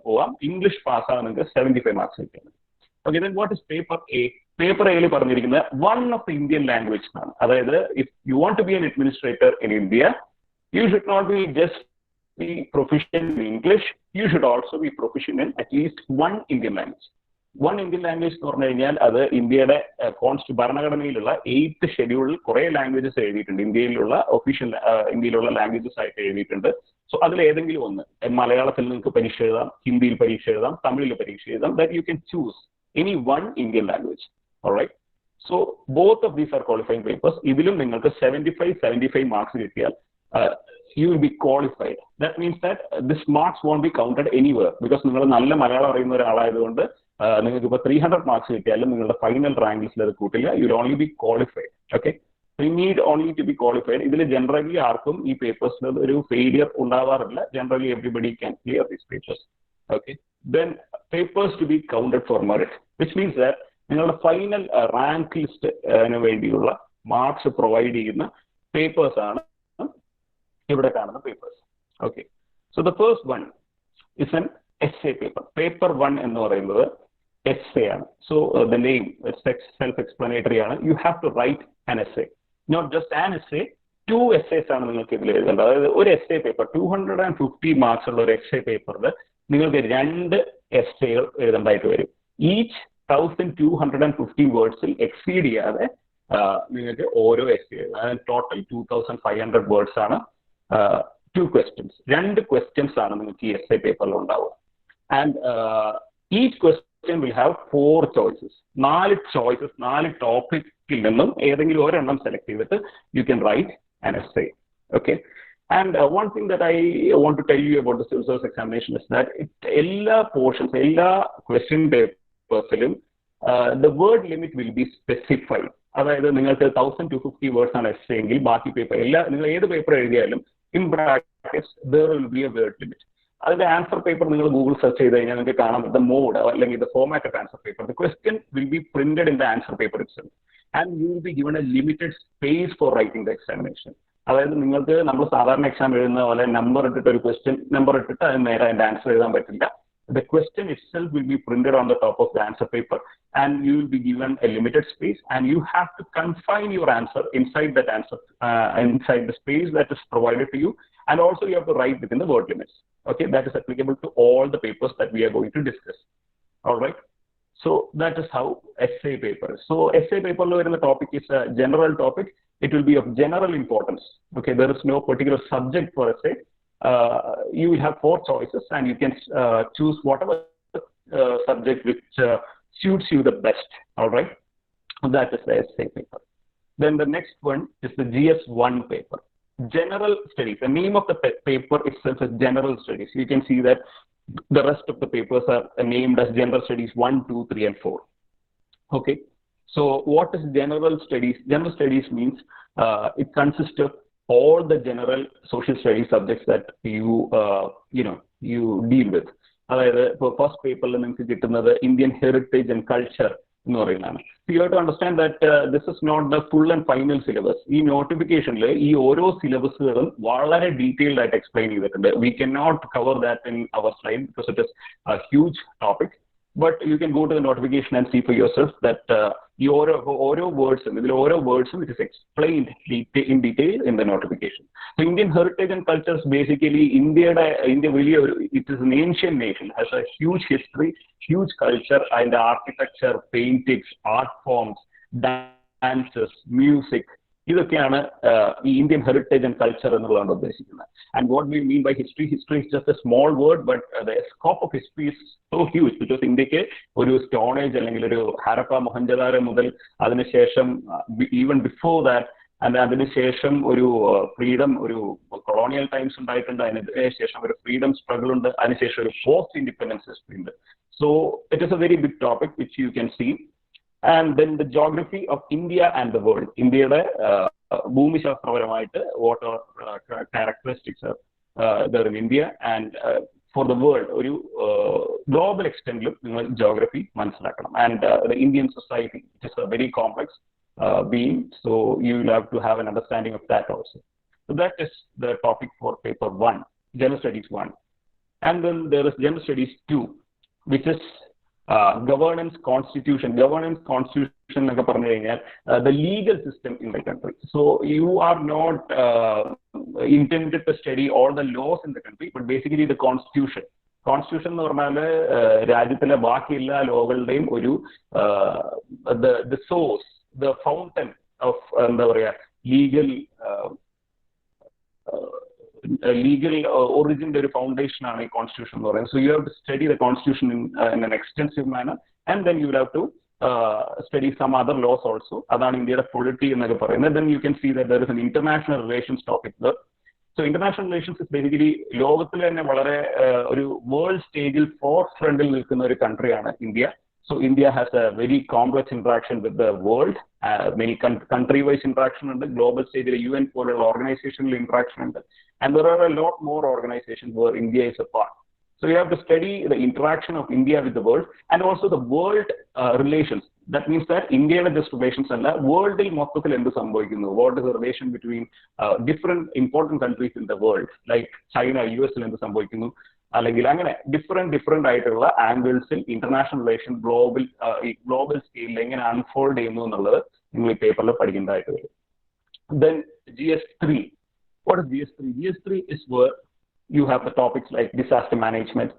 പോവാം. ഇംഗ്ലീഷ് പാസ്സാകാൻ നിങ്ങൾക്ക് 75 മാർക്സ് കിട്ടിയാൽ. Okay, then what is paper A? Paper A പറഞ്ഞിരിക്കുന്നത് one of the Indian language ആണ്. അതായത് if you want to be an administrator in India, you should not be just be proficient in English, you should also be proficient in at least one Indian language. One Indian language എന്ന് പറഞ്ഞു കഴിഞ്ഞാൽ അത് ഇന്ത്യയുടെ ഭരണഘടനയിലുള്ള 8th ഷെഡ്യൂളിൽ കുറെ languages എഴുതിയിട്ടുണ്ട്. ഇന്ത്യയിലുള്ള languages ആയിട്ട് എഴുതിയിട്ടുണ്ട്. സോ അതിൽ ഏതെങ്കിലും ഒന്ന്, മലയാളത്തിൽ നിങ്ങൾക്ക് പരീക്ഷ എഴുതാം, ഹിന്ദിയിൽ പരീക്ഷ എഴുതാം, തമിഴിൽ പരീക്ഷ എഴുതാം. That you can choose any one Indian language. All right. So both of these are qualifying papers. ഇതിലും നിങ്ങൾക്ക് 75 marks കിട്ടിയാൽ you will be qualified. That means that this marks won't be counted anywhere because നിങ്ങൾ നല്ല മലയാളം അറിയുന്ന ഒരാളായതുകൊണ്ട് നിങ്ങൾക്ക് ഇപ്പോൾ 300 marks കിട്ടിയാലും നിങ്ങളുടെ ഫൈനൽ റാങ്ക് ലിസ്റ്റിൽ അത് കൂട്ടില്ല. You will only be qualified. Okay. So you need only to be qualified. ഇതിൽ ജനറലി ആർക്കും ഈ പേപ്പേഴ്സിൽ ഒരു ഫെയിലിയർ ഉണ്ടാവാറില്ല. Generally everybody can clear these papers. Okay. Then papers to be counted for merit, which means that നിങ്ങളുടെ final rank ലിസ്റ്റിന് വേണ്ടിയുള്ള marks provide ചെയ്യുന്ന papers ആണ് ഇവിടെ കാണുന്ന papers. Okay, so the first one is an essay paper. Paper 1 എന്ന് പറയുന്നത് essay ആണ്. So the name is self-explanatory ആണ്. You have to write an essay. Not just an essay, 2 essays ആണ് നിങ്ങൾക്ക് ഇതിൽ എഴുതേണ്ടത്. അതായത് ഒരു essay paper 250 മാർക്സ് ഉള്ള ഒരു essay പേപ്പറിൽ നിങ്ങൾക്ക് 2 എസ്സേകൾ എഴുതേണ്ടതായിട്ട് വരും. ഈച്ച് 1250 വേർഡ്സിൽ എക്സീഡ് ചെയ്യാതെ നിങ്ങൾക്ക് ഓരോ എസ്സേ എഴുതാം. ടോട്ടൽ 2500 വേർഡ്സ് ആണ്. 2 questions, 2 questions ആണ് നിങ്ങൾക്ക് ഈ എസ്സേ പേപ്പറിൽ ഉണ്ടാവുക. And each question will have 4 choices. 4 ടോപ്പിക്കിൽ നിന്നും ഏതെങ്കിലും ഒരെണ്ണം സെലക്ട് ചെയ്തിട്ട് you can write an essay. Okay. And one thing that I want to tell you about the civil service examination is that all portions, all question papers, the word limit will be specified. അതായത് നിങ്ങൾക്ക് 1250 words ആണ് essay എങ്കിൽ ബാക്കി paper നിങ്ങൾ ഏത് paper എഴുതിയാലും in brackets there will be a word limit. അതിന്റെ answer paper നിങ്ങൾ ഗൂഗിൾ സെർച്ച് ചെയ്ത് കഴിഞ്ഞാൽ നിങ്ങൾക്ക് കാണാം the mode അല്ലെങ്കിൽ the format of answer paper. The question will be printed in the answer paper itself and you will be given a limited space for writing the examination. അതായത് നിങ്ങൾക്ക് നമ്മൾ സാധാരണ exam എഴുതുന്ന പോലെ നമ്പർ ഇട്ടിട്ട് ഒരു question number ഇട്ടിട്ട് അതിന് നേരെ അതിന്റെ ആൻസർ എഴുതാൻ പറ്റില്ല. The question itself will be printed on the top of the answer paper and you will be given a limited space and you have to confine your answer inside that answer, inside the space that is provided to you, and also you have to write within the word limits. Okay, that is applicable to all the papers that we are going to discuss. All right. So that is how essay paper. So essay paper lo varuna topic is a general topic. It will be of general importance. Okay, there is no particular subject for essay. You will have 4 choices and you can choose whatever subject which suits you the best. All right, that is the essay paper. Then the next one is the GS1 paper, general studies. The name of the paper itself is general studies. You can see that the rest of the papers are named as general studies 1, 2, 3 and 4. Okay. So what is general studies? General studies means it consists of all the general social studies subjects that you deal with. അതായത് ഇപ്പോൾ first പേപ്പറിൽ നിങ്ങൾക്ക് കിട്ടുന്നത് Indian heritage and culture എന്ന് പറയുന്നതാണ്. You have to understand that this is not the full and final syllabus. ഈ നോട്ടിഫിക്കേഷനിൽ ഈ ഓരോ സിലബസുകളും വളരെ ഡീറ്റെയിൽഡ് ആയിട്ട് എക്സ്പ്ലെയിൻ ചെയ്തിട്ടുണ്ട്. We cannot cover that in our slide because it is a huge topic. But you can go to the notification and see for yourself that ഓരോ വേർഡ്സും ഇതിൽ ഓരോ വേർഡ്സും it is explained in detail in the notification. So Indian heritage and culture is basically India വലിയ ഒരു, it is an ancient nation, has a huge history, huge culture and architecture, paintings, art forms, dances, music. ഇതൊക്കെയാണ് ഈ Indian heritage and culture എന്നുള്ളതാണ് ഉദ്ദേശിക്കുന്നത്. And what we mean by history is just a small word but the scope of history is so huge. Because ഇന്ത്യക്ക് ഒരു stone age അല്ലെങ്കിൽ ഒരു ഹരപ്പ മൊഹൻജദാരോ മുതൽ അതിനുശേഷം ഈവൻ ബിഫോർ ദാറ്റ് അതിനുശേഷം ഒരു ഫ്രീഡം, ഒരു കൊളോണിയൽ ടൈംസ് ഉണ്ടായിട്ടുണ്ട്, അതിനുശേഷം ഒരു ഫ്രീഡം സ്ട്രഗിൾ ഉണ്ട്, അതിനുശേഷം ഒരു പോസ്റ്റ് ഇൻഡിപെൻഡൻസ് ഹിസ്റ്ററി ഉണ്ട്. So it is a very big topic which you can see. And then the geography of India and the world. ഇന്ത്യയുടെ ഭൂമിശാസ്ത്രപരമായിട്ട് what are characteristics there in India and for the world ഒരു global extentലും നിങ്ങൾ geography മനസ്സിലാക്കണം. And the Indian society is a very complex being, so you will have to have an understanding of that also. So that is the topic for paper 1, General Studies 1. And then there is General Studies 2, which is governance constitution. Governance constitution like the legal system in the country. So you are not intended to study all the laws in the country, but basically the constitution. Constitution എന്ന് പറഞ്ഞാൽ രാജ്യത്തിലെ ബാക്കി എല്ലാ ലോകളുടെയും ഒരു the source, the fountain of എന്താ പറയാ legal origin ഒരു foundation ആണ് ഈ constitution എന്ന് പറയുന്നത്. So you have to study the constitution in an extensive manner, and then you will have to study some other laws also. അതാണ് ഇന്ത്യയുടെ polity എന്നൊക്കെ പറയുന്നത്. Then you can see that there is an international relations topic there. So international relations is basically ലോകത്തിൽ തന്നെ വളരെ ഒരു world സ്റ്റേജിൽ fourth ഫ്രണ്ടിൽ നിൽക്കുന്ന ഒരു കൺട്രിയാണ് India. So India has a very complex interaction with the world, many country-wise interaction and the global stage, the UN polar organizational interaction, and there are a lot more organizations where India is a part. So you have to study the interaction of India with the world and also the world relations. That means that India just relations and the world il mothathil endu sambhavikkunnu. What is the relation between different important countries in the world, like China, US il endu sambhavikkunnu. അല്ലെങ്കിൽ അങ്ങനെ different ആയിട്ടുള്ള ആംഗിൾസിൽ international relation global സ്കെയിലിൽ എങ്ങനെ unfold ചെയ്യുന്നു എന്നുള്ളത് നിങ്ങൾ ഈ പേപ്പറിൽ പഠിക്കേണ്ടതായിട്ട് വരും. Then GS3. What is GS3? GS3 is where you have the topics like disaster management,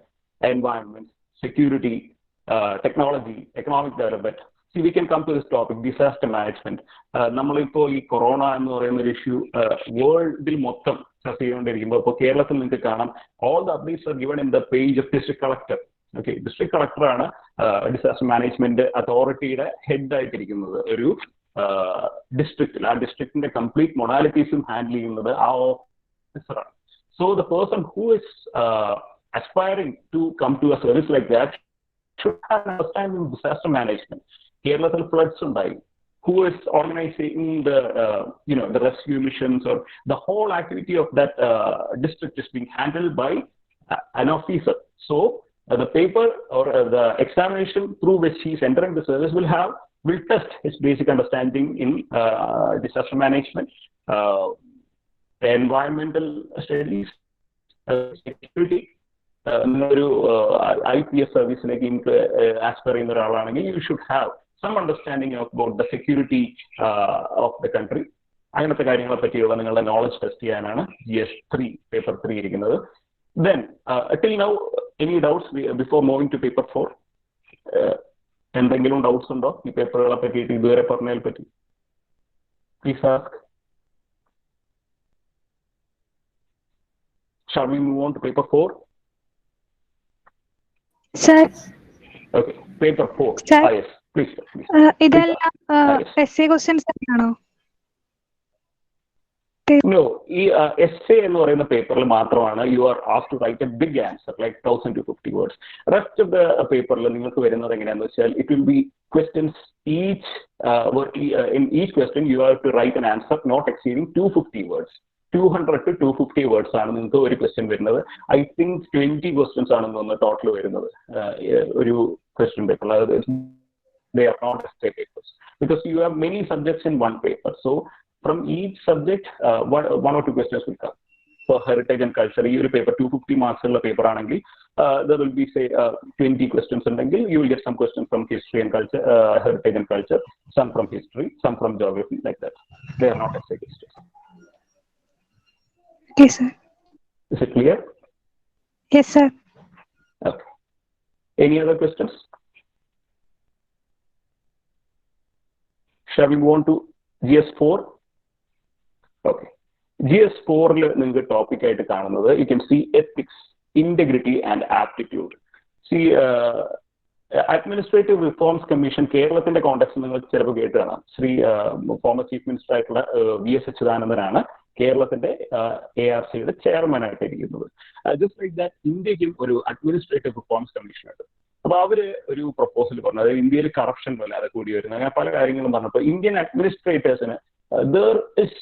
environment, security, technology, economic development. See, we can come to this topic, disaster management. നമ്മളിപ്പോൾ ഈ കൊറോണ എന്ന് പറയുന്ന ഒരു ഇഷ്യൂ വേൾഡിൽ മൊത്തം ചർച്ച ചെയ്തുകൊണ്ടിരിക്കുമ്പോൾ ഇപ്പോൾ കേരളത്തിൽ നിങ്ങൾക്ക് കാണാം all the updates are given in the page of district collector. Okay, district collector ആണ് ഡിസാസ്റ്റർ മാനേജ്മെന്റ് അതോറിറ്റിയുടെ ഹെഡ് ആയിട്ടിരിക്കുന്നത് ഒരു ഡിസ്ട്രിക്റ്റിൽ. ആ ഡിസ്ട്രിക്റ്റിന്റെ കംപ്ലീറ്റ് മൊഡാലിറ്റീസും ഹാൻഡിൽ ചെയ്യുന്നത് ആ ഓഫീസറാണ്. So the person who is aspiring to come to a service like that should have an understanding of disaster management. കേരളത്തിൽ floods ഉണ്ടായി. Who is organizing the the rescue missions, or the whole activity of that district is being handled by an officer. So the paper or the examination through which he is entering the service will test his basic understanding in disaster management, environmental studies, security. ഒരു IPS സർവീസിലേക്ക് aspire ചെയ്യുന്ന ഒരാളാണെങ്കിൽ you should have some understanding about the security of the country. അങ്ങനത്തെ കാര്യങ്ങളെ പറ്റിയുള്ള നിങ്ങളുടെ knowledge test ചെയ്യാനാണ് GS3 paper 3 ഇരിക്കുന്നത്. Then till now any doubts before moving to paper 4? എന്തെങ്കിലും ഡൗട്ട്സ് ഉണ്ടോ ഈ പേപ്പറുകളെ പറ്റിയിട്ട് ഇതുവരെ പറഞ്ഞതിനെ പറ്റി? Please ask. Shall we move on to paper 4? Sir. Okay, paper 4. Sir. Yes, please. ഇതെല്ലാം essay questions ആണോ? No, ഈ essay എന്ന് പറയുന്ന പേപ്പറിൽ മാത്രമാണ് you are asked to write a big answer like 1000 to 50 words. Rest of the പേപ്പറിൽ നിങ്ങൾക്ക് വരുന്നത് എങ്ങനെയാണെന്ന് വെച്ചാൽ it will be questions in each question you have to write an answer not exceeding 250 words. 200 to 250 words ആണ് നിങ്ങൾക്ക് ഒരു question വരുന്നത്. I think 20 questions ആണെന്ന് തോന്നുന്നു ടോട്ടൽ വരുന്നത് ഒരു ക്വസ്റ്റ്യൻ പേപ്പറിൽ. They are not essay papers because you have many subjects in one paper. So from each subject, one or two questions will come. For heritage and culture, ഈ ഒരു paper 250 marks ഉള്ള paper ആണെങ്കിൽ there will be say 20 questions ഉണ്ടെങ്കിൽ you will get some questions from history and culture, heritage and culture, some from history, some from geography, like that. They are not essay questions. Okay, sir. Is it clear? Yes, sir. Okay. Any other questions? Shall we move on to GS4? Okay. GS4-ൽ നിങ്ങൾക്ക് topic ആയിട്ട് കാണുന്നത് you can see ethics, integrity and aptitude. See, administrative reforms commission കേരളത്തിന്റെ context നിങ്ങൾ ചിലപ്പോൾ കേട്ട് കാണാം. Former chief minister ആയിട്ടുള്ള VS അച്യുതാനന്ദനാണ് കേരളത്തിന്റെ ARCയുടെ ചെയർമാൻ ആയിട്ട് ഇരിക്കുന്നത്. ജസ്റ്റ് ലൈക്ക് ദാറ്റ് ഇന്ത്യക്കും ഒരു അഡ്മിനിസ്ട്രേറ്റീവ് റിഫോംസ് കമ്മീഷൻ ഉണ്ട്. അപ്പൊ അവര് ഒരു പ്രപ്പോസൽ പറഞ്ഞു, അതായത് ഇന്ത്യയിൽ കറപ്ഷൻ വല്ലാതെ കൂടി വരുന്നത്, അങ്ങനെ പല കാര്യങ്ങളും പറഞ്ഞപ്പോൾ Indian അഡ്മിനിസ്ട്രേറ്റേഴ്സിന് there is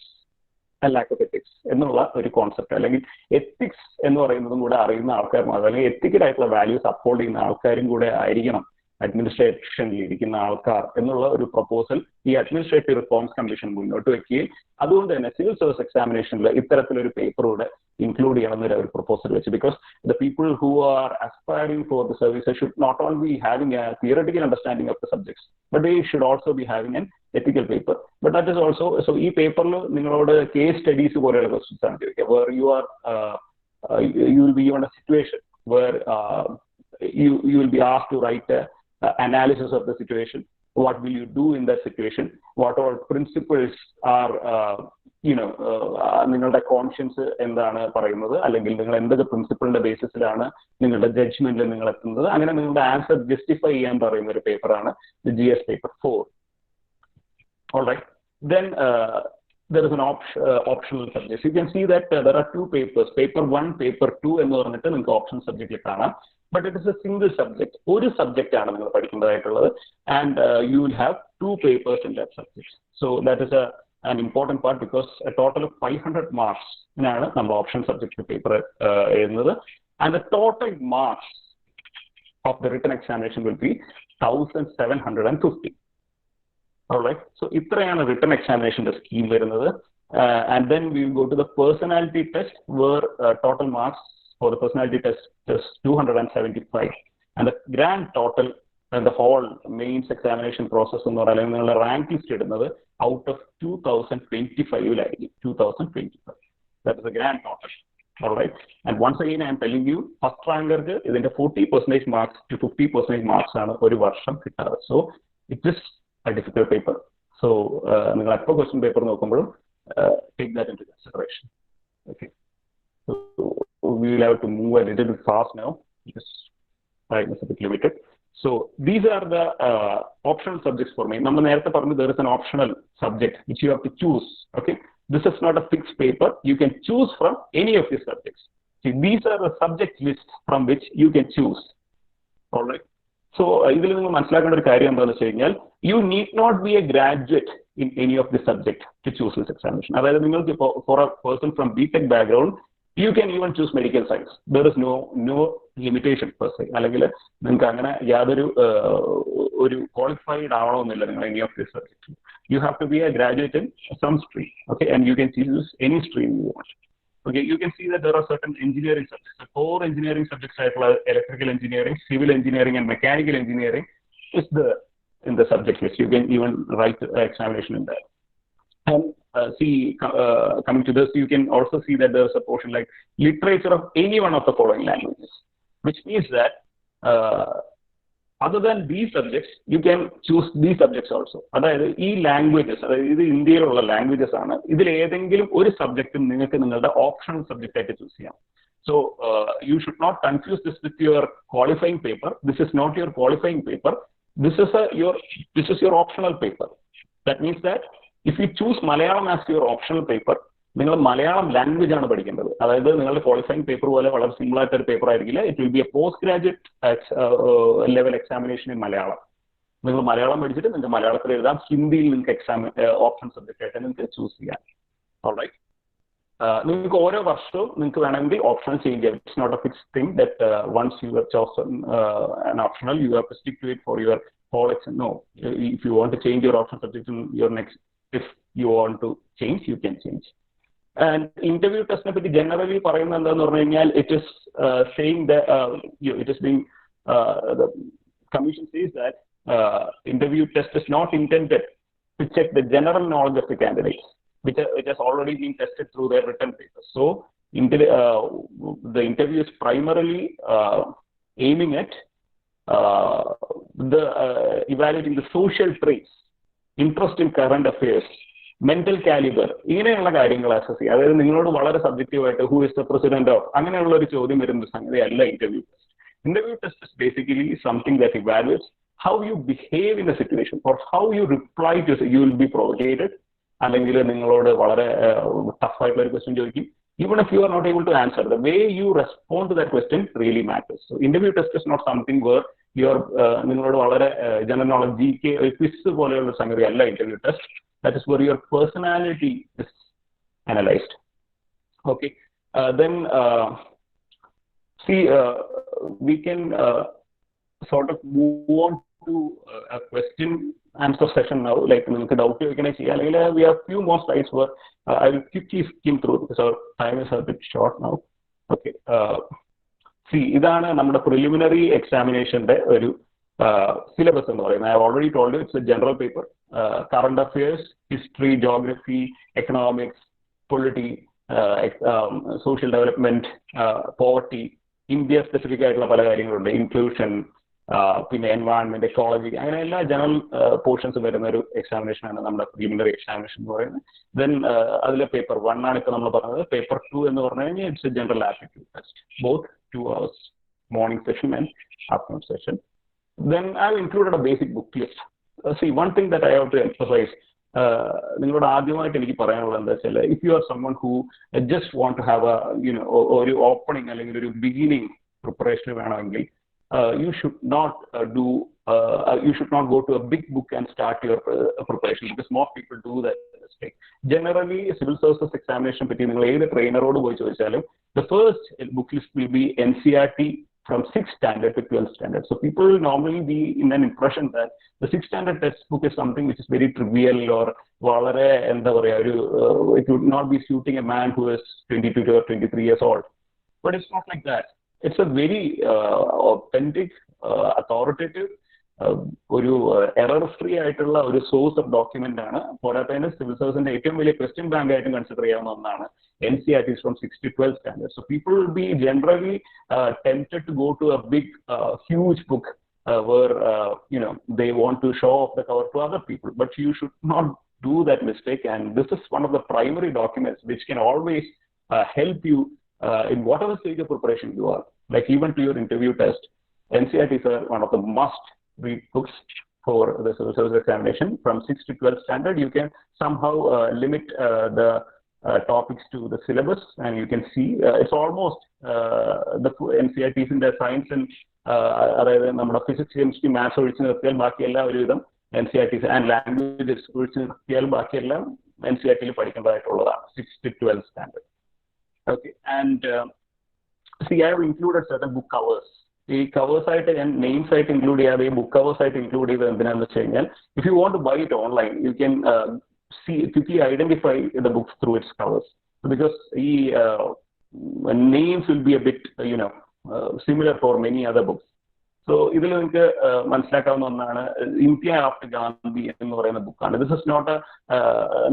a lack of ethics എന്നുള്ള ഒരു കോൺസെപ്റ്റ്, അല്ലെങ്കിൽ എത്തിക്സ് എന്ന് പറയുന്നതും കൂടെ അറിയുന്ന ആൾക്കാർ മാത്രം, അല്ലെങ്കിൽ എത്തിക്കലായിട്ടുള്ള വാല്യൂസ് അപ്ഹോൾഡ് ചെയ്യുന്ന ആൾക്കാരും കൂടെ ആയിരിക്കണം അഡ്മിനിസ്ട്രേഷനിൽ ഇരിക്കുന്ന ആൾക്കാർ എന്നുള്ള ഒരു പ്രൊപ്പോസൽ ഈ അഡ്മിനിസ്ട്രേറ്റീവ് റിഫോംസ് കമ്മീഷൻ മുന്നോട്ട് വെക്കുകയും അതുകൊണ്ട് തന്നെ സിവിൽ സർവീസ് എക്സാമിനേഷനിൽ ഇത്തരത്തിലൊരു പേപ്പറൂടെ ഇൻക്ലൂഡ് ചെയ്യണമെന്നൊരു ഒരു പ്രൊപ്പോസൽ വെച്ച്. Because the people who are aspiring for the service should not only be having a theoretical understanding of the subjects, but they should also be having an ethical paper. But that is also, so ഈ പേപ്പറിൽ നിങ്ങളോട് case studies പോലെയുള്ള questions ആണ് ചോദിക്കുക, where you are you will be on a situation where you will be asked to write a analysis of the situation. What will you do in that situation? What all principles are നിങ്ങളുടെ conscience എന്താണ് പറയുന്നത്, അല്ലെങ്കിൽ നിങ്ങൾ എന്തൊക്കെ പ്രിൻസിപ്പിളിന്റെ ബേസിസിലാണ് നിങ്ങളുടെ ജഡ്ജ്മെന്റിൽ നിങ്ങൾ എത്തുന്നത്, അങ്ങനെ നിങ്ങളുടെ ആൻസർ ജസ്റ്റിഫൈ ചെയ്യാൻ പറയുന്ന ഒരു പേപ്പറാണ് GS paper 4. All right. Then there is an optional subject. You can see that there are two papers, paper 1, paper 2 എന്ന് പറഞ്ഞിട്ട് നിങ്ങൾക്ക് ഓപ്ഷൻ സബ്ജക്റ്റിൽ കാണാം. But it is a single subject. ഒരു സബ്ജക്റ്റ് ആണ് നിങ്ങൾ പഠിക്കേണ്ടതായിട്ടുള്ളത്, and you will have 2 papers in that subject. So that is an important part, because a total of 500 marks ആണ് നമ്മൾ option subject paper എഴുതുന്നത്, and the total marks of the written examination will be 1750. All right. So itrayana written examination scheme varunathu, and then we will go to the personality test, where total marks for the personality test is 275, and the grand total and the whole mains examination process ennu parayunnathu rank list idunathu out of 2025 laayirikkum 2025. That is the grand total. All right. And once again I am telling you, first ranker ku idinte 40% marks to 50% marks aanu oru varsham kittava. So it is a difficult paper. So നിങ്ങൾ എപ്പോൾ question paper നോക്കുമ്പോഴും take that into consideration. Okay. So we will have to move a little bit fast now because time is a bit limited. So these are the optional subjects for me. നമ്മൾ നേരത്തെ പറഞ്ഞു there is an optional subject which you have to choose. Okay. This is not a fixed paper. You can choose from any of these subjects. See, these are the subject lists from which you can choose. All right. So ഇതിൽ നിങ്ങൾ മനസ്സിലാക്കേണ്ട ഒരു കാര്യം എന്താണെന്ന് വെച്ച് കഴിഞ്ഞാൽ, you need not be a graduate in any of the subject to choose this examination. അതായത് നിങ്ങൾക്ക് for a person from B.Tech background, you can even choose medical science. There is no limitation per se. അല്ലെങ്കിൽ നിങ്ങൾക്ക് അങ്ങനെ യാതൊരു ഒരു qualified ആവണമെന്നില്ല നിങ്ങൾ any of this subject. You have to be a graduate in some stream, okay, and you can choose any stream you want. Okay, you can see that there are certain engineering subjects. The core engineering subjects like electrical engineering, civil engineering, and mechanical engineering is in the subject list. You can even write an examination in that. And coming to this, you can also see that there is a portion like literature of any one of the following languages, which means that other than these subjects, you can choose these subjects also. അതായത് ഈ languages, അതായത് ഇത് ഇന്ത്യയിലുള്ള languages ആണ്, ഇതിൽ ഏതെങ്കിലും ഒരു subject നിങ്ങൾക്ക് നിങ്ങളുടെ ഓപ്ഷണൽ സബ്ജക്റ്റ് ആയിട്ട് ചൂസ് ചെയ്യാം. So you should not confuse this with your qualifying paper. This is not your qualifying paper. This is your optional paper. That means that if you choose Malayalam as your optional paper, നിങ്ങൾ Malayalam language ആണ് പഠിക്കേണ്ടത്. അതായത് നിങ്ങളുടെ qualifying paper പോലെ വളരെ simple ആയിട്ടൊരു paper ആയിരിക്കില്ല. It will be A post graduate level examination in Malayalam. നിങ്ങൾ മലയാളം പഠിച്ചിട്ട് നിങ്ങൾക്ക് മലയാളത്തിൽ എഴുതാം, ഹിന്ദിയിൽ നിങ്ങൾക്ക് ഓപ്ഷൻ സബ്ജക്റ്റ് ആയിട്ട് നിങ്ങൾക്ക് ചൂസ് ചെയ്യാം. ഓൾറൈറ്റ്. നിങ്ങൾക്ക് ഓരോ വർഷവും നിങ്ങൾക്ക് വേണമെങ്കിൽ ഓപ്ഷൻ ചേഞ്ച് ചെയ്യാം. It's not a fixed thing that once you have chosen an optional you have to stick to it for your whole exam. No, if you want to change your option subject in your next, if you want to change, you can change. And interview test ne patti generally parayunna endaanu parnu kanyal, it is saying that it is being the commission says that interview test is not intended to check the general knowledge of the candidates, which has already been tested through their written papers. So the interview is primarily aiming at evaluating the social traits, interest in current affairs, mental calibre, ഇങ്ങനെയുള്ള കാര്യങ്ങൾ assess ചെയ്യുക. അതായത് നിങ്ങളോട് വളരെ സബ്ജക്റ്റീവായിട്ട് who is the president of അങ്ങനെയുള്ള ഒരു ചോദ്യം വരുന്ന സംഗതിയല്ല interview test. Interview test is basically something that evaluates how you behave in a situation or how you reply to you will be provocated, അല്ലെങ്കിൽ നിങ്ങളോട് വളരെ ടഫ് ആയിട്ടുള്ള ഒരു ക്വസ്റ്റ്യൻ ചോദിക്കും. Even if you are not able to answer, the way you respond to that question really matters. So interview test is not something where you are നിങ്ങളോട് വളരെ general knowledge GK quiz പോലെയുള്ള സംഗതി അല്ല interview test. That is where your personality is analyzed. Okay. Then we can sort of move on to a question answer session now. Like doubt we have few more slides where I will quickly skim through because our time is a bit short now. Okay. ഇതാണ് നമ്മുടെ preliminary എക്സാമിനേഷന്റെ ഒരു syllabus എന്ന് പറയുന്നത്. I have already told you it's A general paper. Current affairs, history, geography, economics, polity, social development, poverty, India specific ആയിട്ടുള്ള പല കാര്യങ്ങളുണ്ട്, inclusion, പിന്നെ environment, ecology, അങ്ങനെ എല്ലാ ജനറൽ പോർഷൻസ് വരുന്ന ഒരു എക്സാമിനേഷനാണ് നമ്മുടെ പ്രിലിമിനറി എക്സാമിനേഷൻ എന്ന് പറയുന്നത്. ദെൻ അതിലെ പേപ്പർ 1 ആണ് ഇപ്പോൾ നമ്മൾ പറഞ്ഞത്. പേപ്പർ 2 എന്ന് പറഞ്ഞു കഴിഞ്ഞാൽ it's A general aptitude test, both 2 hours morning session and afternoon session. Then I have included a basic book list. See, one thing that I have to emphasize, നിങ്ങളോട് ആദ്യമായിട്ട് എനിക്ക് പറയാനുള്ളത് എന്താ വെച്ചാൽ, if you R someone who just want to have a ഒരു opening അല്ലെങ്കിൽ ഒരു beginning preparation വേണമെങ്കിൽ you should not go to a big book and start your preparation, because most people do that mistake. Generally, civil services examination പറ്റി നിങ്ങൾ ഏത് ട്രെയിനറോട് പോയി ചോദിച്ചാലും the first book list will be NCERT from 6th standard to 12th standard. So people will normally be in an impression that the 6th standard textbook is something which is very trivial or വളരെ എന്താ പറയാ ഒരു it would not be suiting a man who is 22 or 23 years old. But it's not like that. It's a very authentic, authoritative, ഒരു error free ആയിട്ടുള്ള ഒരു source of document ആണ്. പോരാത്തതിന് civil സർവീസിന്റെ ഏറ്റവും വലിയ ക്വസ്റ്റ്യൻ ബാങ്ക് ആയിട്ടും കൺസിഡർ ചെയ്യാവുന്ന ഒന്നാണ് NCERT from 6th to 12th standard. So people will be generally tempted to go to a big, huge book where they want to show off the cover to other people. But you should not do that mistake. And this is one of the primary documents which can always help you in whatever stage of preparation you are. Like even to your interview test, NCERT is one of the must-read books for the civil service examination. From 6th to 12th standard, you can somehow limit the topics to the syllabus, and you can see it's almost the NCERTs in the science and അതായത് നമ്മുടെ physics, chemistry, maths ഒഴിച്ച് നിർത്തിയാൽ ബാക്കിയെല്ലാം ഒരുവിധം NCERTs and languages ഒഴിച്ച് നിർത്തിയാൽ ബാക്കിയെല്ലാം NCERTയിൽ പഠിക്കേണ്ടതായിട്ടുള്ളതാണ് 6th to 12th standard. Okay, and see, I have included certain book covers. ഈ കവേഴ്സ് ആയിട്ട് ഞാൻ നെയിംസ് ആയിട്ട് ഇൻക്ലൂഡ് ചെയ്യാതെ ഈ ബുക്ക് കവേഴ്സ് ആയിട്ട് ഇൻക്ലൂഡ് ചെയ്ത് എന്തിനാന്ന് വെച്ച് കഴിഞ്ഞാൽ, if you want to buy it online, you can quickly identify the books through its covers, because the names will be a bit similar for many other books. So ഇതിൽ നിങ്ങൾക്ക് മനസ്സിലാക്കാവുന്ന ഒന്നാണ് India after Gandhi എന്ന് പറയുന്ന ബുക്കാണ്. This is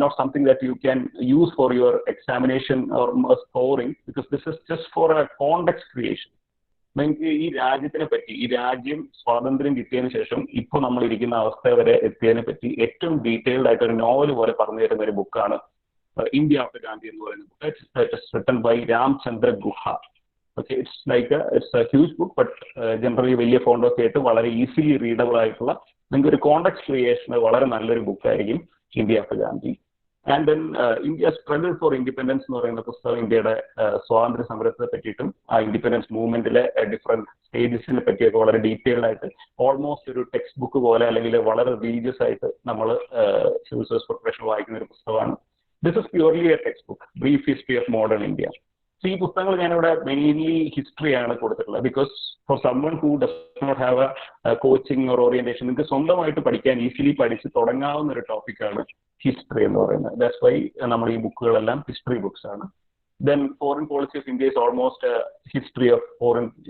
not something that you can use for your examination or scoring, because this is just for a context creation. നിങ്ങൾക്ക് ഈ രാജ്യത്തിനെ പറ്റി, ഈ രാജ്യം സ്വാതന്ത്ര്യം കിട്ടിയതിനു ശേഷം ഇപ്പോൾ നമ്മൾ ഇരിക്കുന്ന അവസ്ഥ വരെ എത്തിയതിനെ പറ്റി ഏറ്റവും ഡീറ്റെയിൽഡ് ആയിട്ട് ഒരു നോവൽ പോലെ പറഞ്ഞു തരുന്ന ഒരു ബുക്കാണ് ഇന്ത്യ ആഫ്റ്റർ ഗാന്ധി എന്ന് പറയുന്ന book. It's written by Ramchandra Guha. Okay, it's a huge book, but generally വലിയ ഫോണ്ട് ഒക്കെ ആയിട്ട് വളരെ ഈസിലി റീഡബിൾ ആയിട്ടുള്ള നിങ്ങൾക്ക് ഒരു കോണ്ടെക്സ്റ്റ് ക്രിയേഷന് വളരെ നല്ലൊരു ബുക്കായിരിക്കും India after Gandhi. And then India struggle for independence എന്ന് പറയുന്ന പുസ്തകം ഇന്ത്യയുടെ സ്വാതന്ത്ര്യ സമരത്തെ പറ്റിയിട്ടും ആ ഇൻഡിപെൻഡൻസ് മൂവ്മെന്റിലെ ഡിഫറെന്റ് സ്റ്റേജസിനെ പറ്റിയൊക്കെ വളരെ ഡീറ്റെയിൽഡ് ആയിട്ട് ഓൾമോസ്റ്റ് ഒരു ടെക്സ്റ്റ് ബുക്ക് പോലെ അല്ലെങ്കിൽ വളരെ റിലീജിയസ് ആയിട്ട് നമ്മൾ സിവിൽ സർവീസ് പ്രിപ്പറേഷൻ വായിക്കുന്ന ഒരു പുസ്തകമാണ്. This is purely a text book, brief history of modern India. ഈ പുസ്തകങ്ങൾ ഞാനിവിടെ മെയിൻലി ഹിസ്റ്ററിയാണ് കൊടുത്തിട്ടുള്ളത്, because for someone who does not have a coaching or orientation, നിങ്ങൾക്ക് സ്വന്തമായിട്ട് പഠിക്കാൻ ഈസിലി പഠിച്ച് തുടങ്ങാവുന്ന ഒരു ടോപ്പിക്കാണ് ഹിസ്റ്ററി എന്ന് പറയുന്നത്. ദാറ്റ്സ് വൈ നമ്മൾ ഈ ബുക്കുകളെല്ലാം ഹിസ്റ്ററി ബുക്സ് ആണ്. Then foreign policy of India is almost history of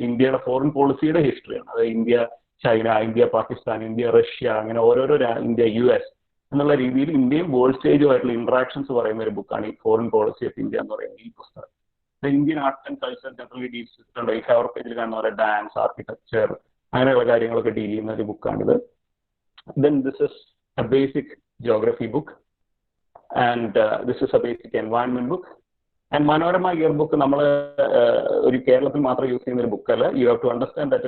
ഇന്ത്യയുടെ ഫോറിൻ പോളിസിയുടെ ഹിസ്റ്ററിയാണ്. അത് India China, India Pakistan, India Russia, അങ്ങനെ ഓരോരോ ഇന്ത്യ US എന്നുള്ള രീതിയിൽ ഇന്ത്യയും വേൾഡ് സ്റ്റേജുമായിട്ടുള്ള ഇന്ററാക്ഷൻസ് പറയുന്ന ഒരു ബുക്കാണ് ഈ ഫോറിൻ പോളിസി ഓഫ് ഇന്ത്യ എന്ന് പറയുന്ന ഈ പുസ്തകം. Indian arts and culture generally deals ചെയ്തിട്ടുണ്ട്. ഈ കവർ പേജിൽ കാണുന്ന പോലെ ഡാൻസ്, ആർക്കിടെക്ചർ, അങ്ങനെയുള്ള കാര്യങ്ങളൊക്കെ ഡീൽ ചെയ്യുന്ന ഒരു ബുക്കാണിത്. Then this is a basic geography book, and this is a basic environment book. And Manorama year book നമ്മൾ ഒരു കേരളത്തിൽ മാത്രം യൂസ് ചെയ്യുന്ന ഒരു ബുക്കല്ല. You have to understand that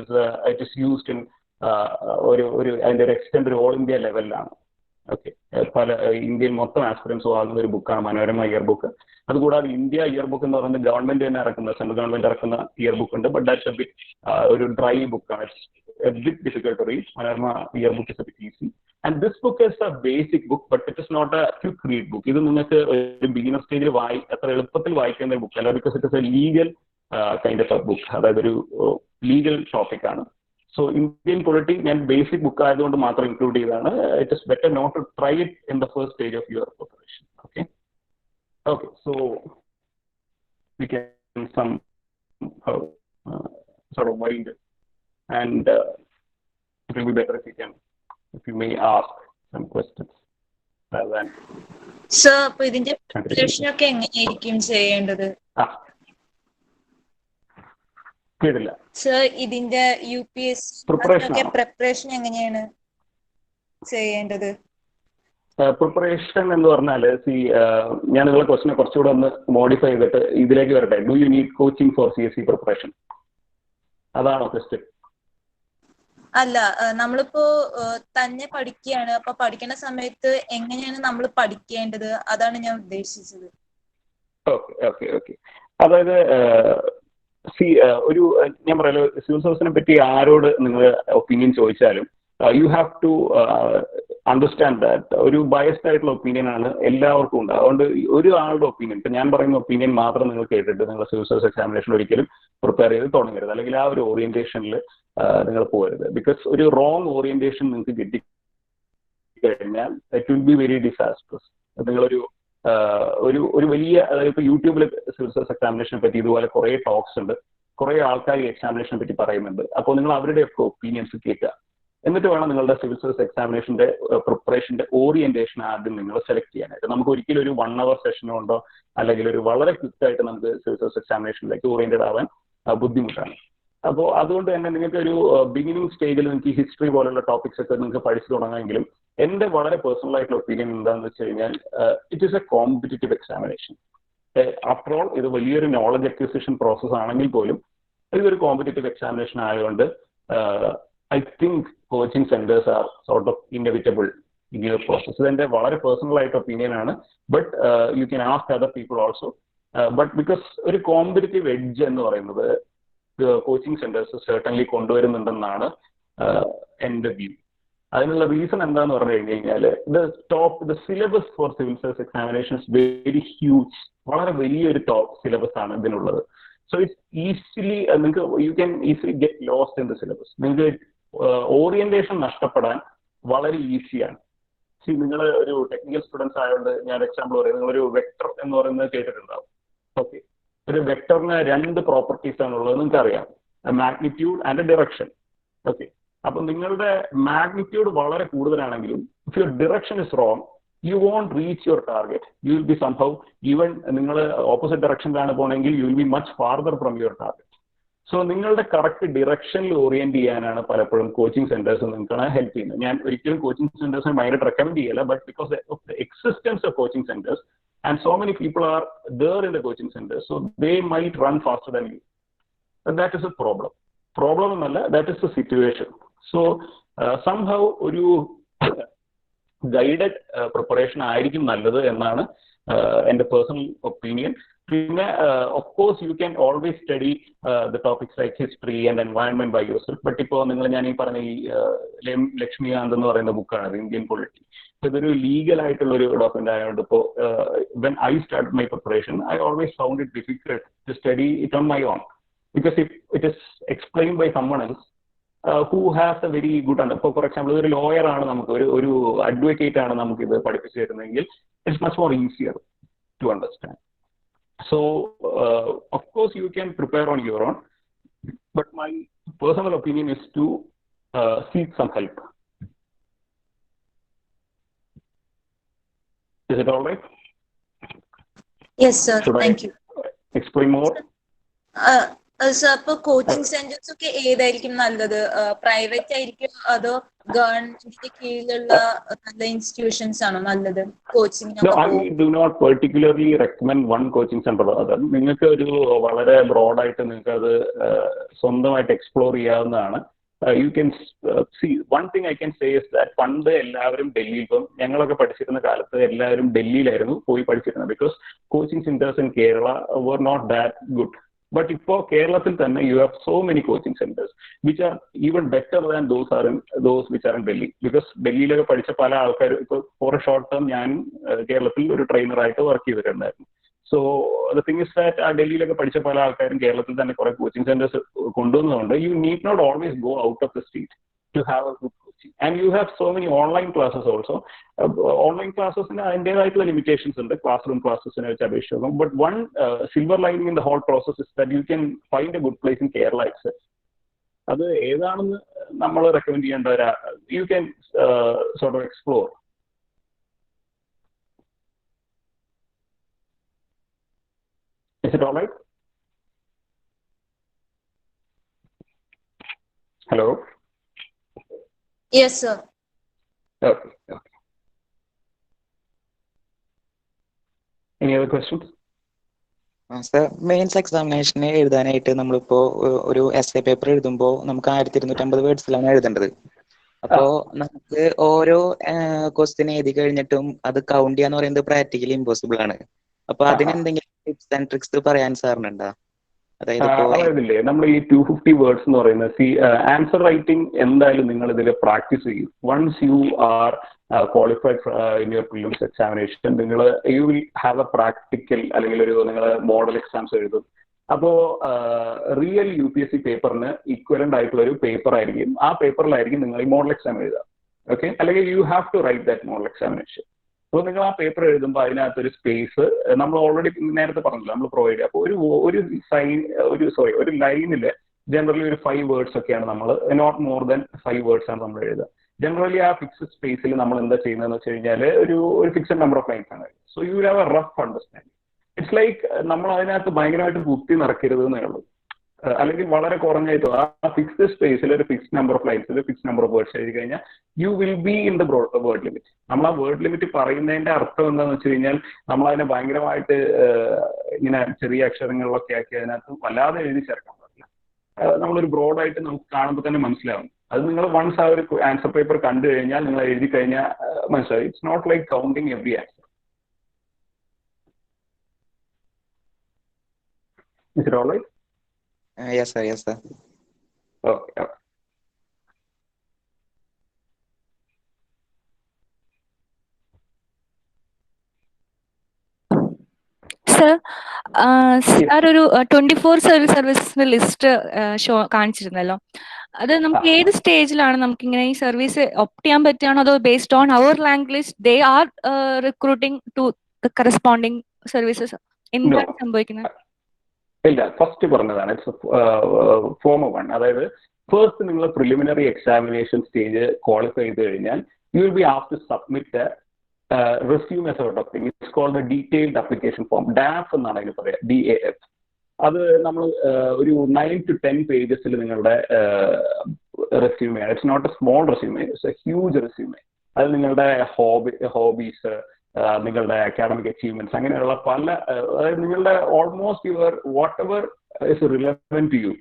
it is used in ഒരു അതിൻ്റെ ഒരു എക്സ്റ്റെൻഡ് ഒരു ഓൾ ഇന്ത്യ ലെവലിലാണ്. ഓക്കെ, പല ഇന്ത്യയിൽ മൊത്തം ആസ്പിറൻസ് വാങ്ങുന്ന ഒരു ബുക്കാണ് മനോരമ ഇയർ ബുക്ക്. അതുകൂടാതെ ഇന്ത്യ ഇയർ ബുക്ക് എന്ന് പറയുന്നത് ഗവൺമെന്റ് തന്നെ ഇറക്കുന്ന, സെൻട്രൽ ഗവൺമെന്റ് ഇറക്കുന്ന ഇയർ ബുക്ക് ഉണ്ട്. ബട്ട് ദാറ്റ്സ് എ ബിറ്റ് ഒരു ഡ്രൈ ബുക്കാണ്. It's a bit difficult to read. Manorama year book is a bit easy. And this book is a basic book, but it is not a quick read book. ഇത് നിങ്ങൾക്ക് ഒരു beginner സ്റ്റേജിൽ അത്ര എളുപ്പത്തിൽ വായിക്കുന്ന ഒരു ബുക്ക് അല്ല, because it is a legal kind of a book, അതായത് ഒരു ലീഗൽ ടോപ്പിക് ആണ്. സോ ഇന്ത്യൻ പൊളിറ്റി ഞാൻ ബേസിക് ബുക്ക് ആയതുകൊണ്ട് മാത്രം ഇൻക്ലൂഡ് ചെയ്തതാണ്. It is better not to try it in the first stage of your preparation. Okay, so we can sum sort of wind, and it will be better if you may ask some questions rather than. Sir, അപ്പൊ ഇതിന്റെ preparation ഒക്കെ എങ്ങനെയായിരിക്കും ചെയ്യേണ്ടത്? കേട്ടില്ല sir. ഇതിന്റെ UPSC preparation എങ്ങനെയാണ് ചെയ്യേണ്ടത്? Preparation എന്ന് പറഞ്ഞാൽ ഞാൻ നിങ്ങളെ ക്വസ്റ്റിനെ കുറച്ചുകൂടെ ഒന്ന് മോഡിഫൈ ചെയ്തിട്ട് ഇതിലേക്ക് വരട്ടെ. Do you need coaching for CSE preparation? അതാണോ ക്വസ്റ്റ്യൻ? അല്ല, നമ്മളിപ്പോ തന്നെ പഠിക്കുകയാണ്. അപ്പൊ പഠിക്കുന്ന സമയത്ത് എങ്ങനെയാണ് നമ്മൾ പഠിക്കേണ്ടത്, അതാണ് ഞാൻ ഉദ്ദേശിച്ചത്. ഓക്കെ. അതായത് ഒരു ഞാൻ പറയാലോ, സിവിൽ സർവീസിനെ പറ്റി ആരോട് നിങ്ങൾ ഒപ്പീനിയൻ ചോദിച്ചാലും you have to understand that ഒരു ബയസ്ഡ് ആയിട്ടുള്ള ഒപ്പീനിയൻ ആണ് എല്ലാവർക്കും ഉണ്ട്. അതുകൊണ്ട് ഒരു ആളുടെ ഒപ്പീനിയൻ, ഇപ്പം ഞാൻ പറയുന്ന ഒപ്പീനിയൻ മാത്രം നിങ്ങൾ കേട്ടിട്ട് നിങ്ങൾ സിവിൽ സർവീസ് എക്സാമിനേഷൻ ഒരിക്കലും പ്രിപ്പയർ ചെയ്ത് തുടങ്ങരുത്, അല്ലെങ്കിൽ ആ ഒരു ഓറിയന്റേഷനിൽ നിങ്ങൾ പോകരുത്. ബിക്കോസ് ഒരു റോങ് ഓറിയന്റേഷൻ നിങ്ങൾക്ക് കിട്ടിക്കഴിഞ്ഞാൽ it will be very disastrous. നിങ്ങളൊരു ഒരു വലിയ, അതായത് ഇപ്പോൾ യൂട്യൂബിൽ സിവിൽ സർവീസ് എക്സാമിനേഷനെ പറ്റി ഇതുപോലെ കുറേ ടോക്സ് ഉണ്ട്, കുറേ ആൾക്കാർ ഈ എക്സാമിനേഷനെ പറ്റി പറയുന്നുണ്ട്. അപ്പോൾ നിങ്ങൾ അവരുടെയൊക്കെ ഒപ്പീനിയൻസ് കേൾക്കുക, എന്നിട്ട് വേണം നിങ്ങളുടെ സിവിൽ സർവീസ് എക്സാമിനേഷന്റെ പ്രിപ്പറേഷന്റെ ഓറിയന്റേഷൻ ആദ്യം നിങ്ങൾ സെലക്ട് ചെയ്യാനായിട്ട്. നമുക്ക് ഒരിക്കലും ഒരു 1 hour സെഷനോ ഉണ്ടോ, അല്ലെങ്കിൽ ഒരു വളരെ ക്വിക്കായിട്ട് നമുക്ക് സിവിൽ സർവീസ് എക്സാമിനേഷനിലേക്ക് ഓറിയന്റഡ് ആവാൻ ബുദ്ധിമുട്ടാണ്. അപ്പോൾ അതുകൊണ്ട് തന്നെ നിങ്ങൾക്ക് ഒരു ബിഗിനിങ് സ്റ്റേജിൽ നിങ്ങൾക്ക് ഹിസ്റ്ററി പോലുള്ള ടോപ്പിക്സ് ഒക്കെ നിങ്ങൾക്ക് പഠിച്ചു തുടങ്ങാമെങ്കിലും എൻ്റെ വളരെ പേഴ്സണൽ ആയിട്ടുള്ള ഒപ്പീനിയൻ എന്താണെന്ന് വെച്ച് കഴിഞ്ഞാൽ it is A competitive examination. After all ഇത് വലിയൊരു നോളജ് അക്വിസിഷൻ പ്രോസസ് ആണെങ്കിൽ പോലും ഇതൊരു കോമ്പറ്റിറ്റീവ് എക്സാമിനേഷൻ ആയതുകൊണ്ട് I think coaching centers are sort of inevitable in your process. ഇതെൻ്റെ വളരെ പേഴ്സണൽ ആയിട്ട് ഒപ്പീനിയൻ ആണ്, but you can ask other people also. But because ഒരു കോമ്പറ്റിറ്റീവ് എഡ്ജ് എന്ന് പറയുന്നത് കോച്ചിങ് സെന്റേഴ്സ് certainly കൊണ്ടുവരുന്നുണ്ടെന്നാണ് എൻ്റെ വ്യൂ. അതിനുള്ള റീസൺ എന്താന്ന് പറഞ്ഞു കഴിഞ്ഞാൽ the syllabus four civil service examinations very huge, വളരെ വലിയൊരു ടോപ്പ് സിലബസ് ആണ് ഇതിനുള്ളത്. സോ ഇറ്റ്സ് ഈസിലി നിങ്ങൾക്ക് U can easily get lost in the syllabus. നിങ്ങൾക്ക് ഓറിയന്റേഷൻ നഷ്ടപ്പെടാൻ വളരെ ഈസിയാണ്. നിങ്ങൾ ഒരു ടെക്നിക്കൽ സ്റ്റുഡൻസ് ആയതുകൊണ്ട് ഞാൻ എക്സാമ്പിൾ പറയുന്നത്, നിങ്ങളൊരു വെക്ടർ എന്ന് പറയുന്നത് കേട്ടിട്ടുണ്ടാവും. ഓക്കെ, ഒരു വെക്ടറിന് 2 പ്രോപ്പർട്ടീസ് ആണുള്ളത് നിങ്ങൾക്ക് അറിയാം, മാഗ്നിറ്റ്യൂഡ് ആൻഡ് ഡിറക്ഷൻ. ഓക്കെ, അപ്പം നിങ്ങളുടെ മാഗ്നിറ്റ്യൂഡ് വളരെ കൂടുതലാണെങ്കിലും if your direction is wrong you won't reach your target. You will be somehow, even നിങ്ങൾ ഓപ്പോസിറ്റ് ഡയറക്ഷനിലാണ് പോകണമെങ്കിൽ you will be much farther from your target. So നിങ്ങളുടെ കറക്റ്റ് ഡിറക്ഷനിൽ ഓറിയന്റ് ചെയ്യാനാണ് പലപ്പോഴും coaching centres നിങ്ങൾക്ക് ഹെൽപ്പ് ചെയ്യുന്നത്. ഞാൻ ഒരിക്കലും കോച്ചിങ് സെന്റേഴ്സിനെ ഭയങ്കര റെക്കമെൻഡ് ചെയ്യില്ല, but because of the existence of coaching centres and so many people are there in the coaching centers, so they might run faster than you. And that is a problem എന്നല്ല, that is the situation. So somehow ഒരു guided preparation ആയിരിക്കും നല്ലത് എന്നാണ് എൻ്റെ personal opinion. പിന്നെ of course you can always study the topics like history and environment by yourself. ബട്ട് ഇപ്പോൾ ഞാൻ ഈ പറഞ്ഞ ഈ ലക്ഷ്മികാന്ത് എന്ന് പറയുന്ന ബുക്കാണ് ഇന്ത്യൻ പൊളിറ്റി. ഇതൊരു ലീഗൽ ആയിട്ടുള്ള ഒരു ഡോക്യുമെന്റ് ആയതുകൊണ്ട് ഇപ്പോൾ when I start my preparation I always found it difficult to study it on my own, because it is explained by someone else who has a very good ഇപ്പോൾ for example ഒരു lawyer ആണ്, നമുക്ക് ഒരു advocate ആണ് നമുക്ക് ഇത് പഠിപ്പിച്ചു തരുന്നതെങ്കിൽ it's much more easier to understand. So of course you can prepare on your own, but my personal opinion is to seek some help. Is it all right? Yes sir. Thank you. Explain more. Sir, അപ്പൊ coaching centres ഒക്കെ ഏതായിരിക്കും നല്ലത്? Private ആയിരിക്കും അതോ ഗവൺമെന്റിന്റെ കീഴിലുള്ള നല്ല institutions ആണോ നല്ലത് coaching? No, I do not particularly recommend one coaching center. നിങ്ങൾക്ക് ഒരു വളരെ ബ്രോഡായിട്ട് നിങ്ങൾക്ക് അത് സ്വന്തമായിട്ട് എക്സ്പ്ലോർ ചെയ്യാവുന്നതാണ്. You can see one thing I can say is that പണ്ട് എല്ലാവരും ഡൽഹിയിൽ, ഇപ്പം ഞങ്ങളൊക്കെ പഠിച്ചിരുന്ന കാലത്ത് എല്ലാവരും ഡൽഹിയിലായിരുന്നു പോയി പഠിച്ചിരുന്നത്, because coaching centres in Kerala were not that good. But ഇപ്പോൾ കേരളത്തിൽ തന്നെ you have so many coaching centers which are even better than those which are in Delhi. Because ഡൽഹിയിലൊക്കെ പഠിച്ച പല ആൾക്കാർ ഇപ്പോൾ ഫോർ എ ഷോർട്ട് ടേം ഞാൻ കേരളത്തിൽ ഒരു ട്രെയിനറായിട്ട് വർക്ക് ചെയ്തിട്ടുണ്ടായിരുന്നു. So the thing is that ആ ഡൽഹിയിലൊക്കെ പഠിച്ച പല ആൾക്കാരും കേരളത്തിൽ തന്നെ കുറെ കോച്ചിങ് സെന്റേഴ്സ് കൊണ്ടുവന്നതുകൊണ്ട് you need not always go out of the state to have a good coaching. And you have so many online classes also. Online classes അതിൻ്റെതായിട്ടുള്ള limitations ഉണ്ട് classroom classes-നെ വെച്ച് അപേക്ഷിച്ച്. But one silver lining in the whole process is that you can find a good place in Kerala itself. അത് ഏതാണെന്ന് നമ്മൾ recommend ചെയ്യേണ്ട you can sort of explore. Is it all right? Hello? Yes, sir. Okay. Any other questions? Sir mains എക്സാമിനേഷന് എഴുതാനായിട്ട് നമ്മളിപ്പോ ഒരു SA paper എഴുതുമ്പോൾ നമുക്ക് 1250 വേർഡ്സിലാണ് എഴുതേണ്ടത്. അപ്പോ നമുക്ക് ഓരോ ക്വസ്റ്റ്യൻ എഴുതി കഴിഞ്ഞിട്ടും അത് കൗണ്ട് ചെയ്യാന്ന് പറയുന്നത് പ്രാക്ടിക്കലി ഇമ്പോസിബിൾ ആണ്. അപ്പൊ അതിനെന്തെങ്കിലും ടിപ്സ് ആൻഡ് ട്രിക്സ് പറയാൻ സാറിനുണ്ടോ? അതായതില്ലേ നമ്മൾ ഈ 250 വേർഡ്സ് എന്ന് പറയുന്നത് ആൻസർ റൈറ്റിംഗ് എന്തായാലും നിങ്ങൾ ഇതിൽ പ്രാക്ടീസ് ചെയ്യും. Once you are qualified in your prelims examination നിങ്ങൾ you will have a practical അല്ലെങ്കിൽ ഒരു നിങ്ങൾ മോഡൽ എക്സാംസ് എഴുതും. അപ്പോൾ റിയൽ UPSC പേപ്പറിന് ഈക്വലന്റ് ആയിട്ടുള്ള ഒരു പേപ്പർ ആയിരിക്കും. ആ പേപ്പറിലായിരിക്കും നിങ്ങൾ ഈ മോഡൽ എക്സാം എഴുതുക. ഓക്കെ, അല്ലെങ്കിൽ you have to write that model examination. അപ്പോൾ നിങ്ങൾ ആ പേപ്പർ എഴുതുമ്പോൾ അതിനകത്തൊരു സ്പേസ് നമ്മൾ ഓൾറെഡി നേരത്തെ പറഞ്ഞില്ല നമ്മൾ പ്രൊവൈഡ് ചെയ്യുക. അപ്പോൾ ഒരു ലൈനിൽ ജനറലി ഒരു 5 വേർഡ്സ് ഒക്കെയാണ് നമ്മൾ, നോട്ട് മോർ ദാൻ 5 വേർഡ്സ് ആണ് നമ്മൾ എഴുതുക. ജനറലി ആ ഫിക്സ്ഡ് സ്പേസിൽ നമ്മൾ എന്താ ചെയ്യുന്നതെന്ന് വെച്ച് കഴിഞ്ഞാൽ ഒരു ഫിക്സഡ് നമ്പർ ഓഫ് ലൈൻസ് ആണ്. So you have A rough understanding. It's like നമ്മൾ അതിനകത്ത് ഭയങ്കരമായിട്ട് കുത്തി നിറക്കരുത് എന്നേ ഉള്ളൂ. അല്ലെങ്കിൽ വളരെ കുറഞ്ഞായിട്ട് ആ ഫിക്സ്ഡ് സ്പേസിൽ ഒരു ഫിക്സ്ഡ് നമ്പർ ഓഫ് ലൈൻസിൽ ഫിക്സ്ഡ് നമ്പർ ഓഫ് വേർഡ്സ് എഴുതി കഴിഞ്ഞാൽ you will be in the word limit. നമ്മൾ ആ വേർഡ് ലിമിറ്റ് പറയുന്നതിന്റെ അർത്ഥം എന്താണെന്ന് വെച്ച് കഴിഞ്ഞാൽ നമ്മൾ അതിനെ ഭയങ്കരമായിട്ട് ഇങ്ങനെ ചെറിയ അക്ഷരങ്ങളിലൊക്കെ ആക്കി അതിനകത്ത് വല്ലാതെ എഴുതി ചേർക്കാൻ പറ്റില്ല. നമ്മളൊരു ബ്രോഡായിട്ട് നമുക്ക് കാണുമ്പോൾ തന്നെ മനസ്സിലാവും. അത് നിങ്ങൾ വൺസ് ആ ഒരു ആൻസർ പേപ്പർ കണ്ടു കഴിഞ്ഞാൽ നിങ്ങൾ എഴുതി കഴിഞ്ഞാൽ മനസ്സിലാവും. It's not like counting every answer. Is it all right? Yes, sir. Okay. Sir ഒരു 24 സർവീസിന്റെ ലിസ്റ്റ് കാണിച്ചിരുന്നല്ലോ. അത് നമുക്ക് ഏത് സ്റ്റേജിലാണ് നമുക്ക് ഇങ്ങനെ ഈ സർവീസ് ഓപ്റ്റ് ചെയ്യാൻ പറ്റുകയാണോ, അതോ ബേസ്ഡ് ഓൺ അവർ rank list they are recruiting to the corresponding services? എന്താണ് സംഭവിക്കുന്നത്? ഇല്ല, ഫസ്റ്റ് പറഞ്ഞതാണ് ഫോമർ 1. അതായത് ഫസ്റ്റ് നിങ്ങൾ പ്രിലിമിനറി എക്സാമിനേഷൻ സ്റ്റേജ് ക്വാളിഫൈ ചെയ്ത് കഴിഞ്ഞാൽ you will be asked to submit resume sort of thing. It's called a detailed application form. DAF എന്നാണ് അതിന് പറയുക, DAF. അത് നമ്മൾ ഒരു 9 to 10 പേജസിൽ നിങ്ങളുടെ റെസ്യൂമേ ആണ്. It's not a small resume, it's a huge resume. അത് നിങ്ങളുടെ ഹോബീസ്, നിങ്ങളുടെ അക്കാഡമിക് അച്ചീവ്മെന്റ്സ്, അങ്ങനെയുള്ള പല, അതായത് നിങ്ങളുടെ almost your whatever is relevant to you,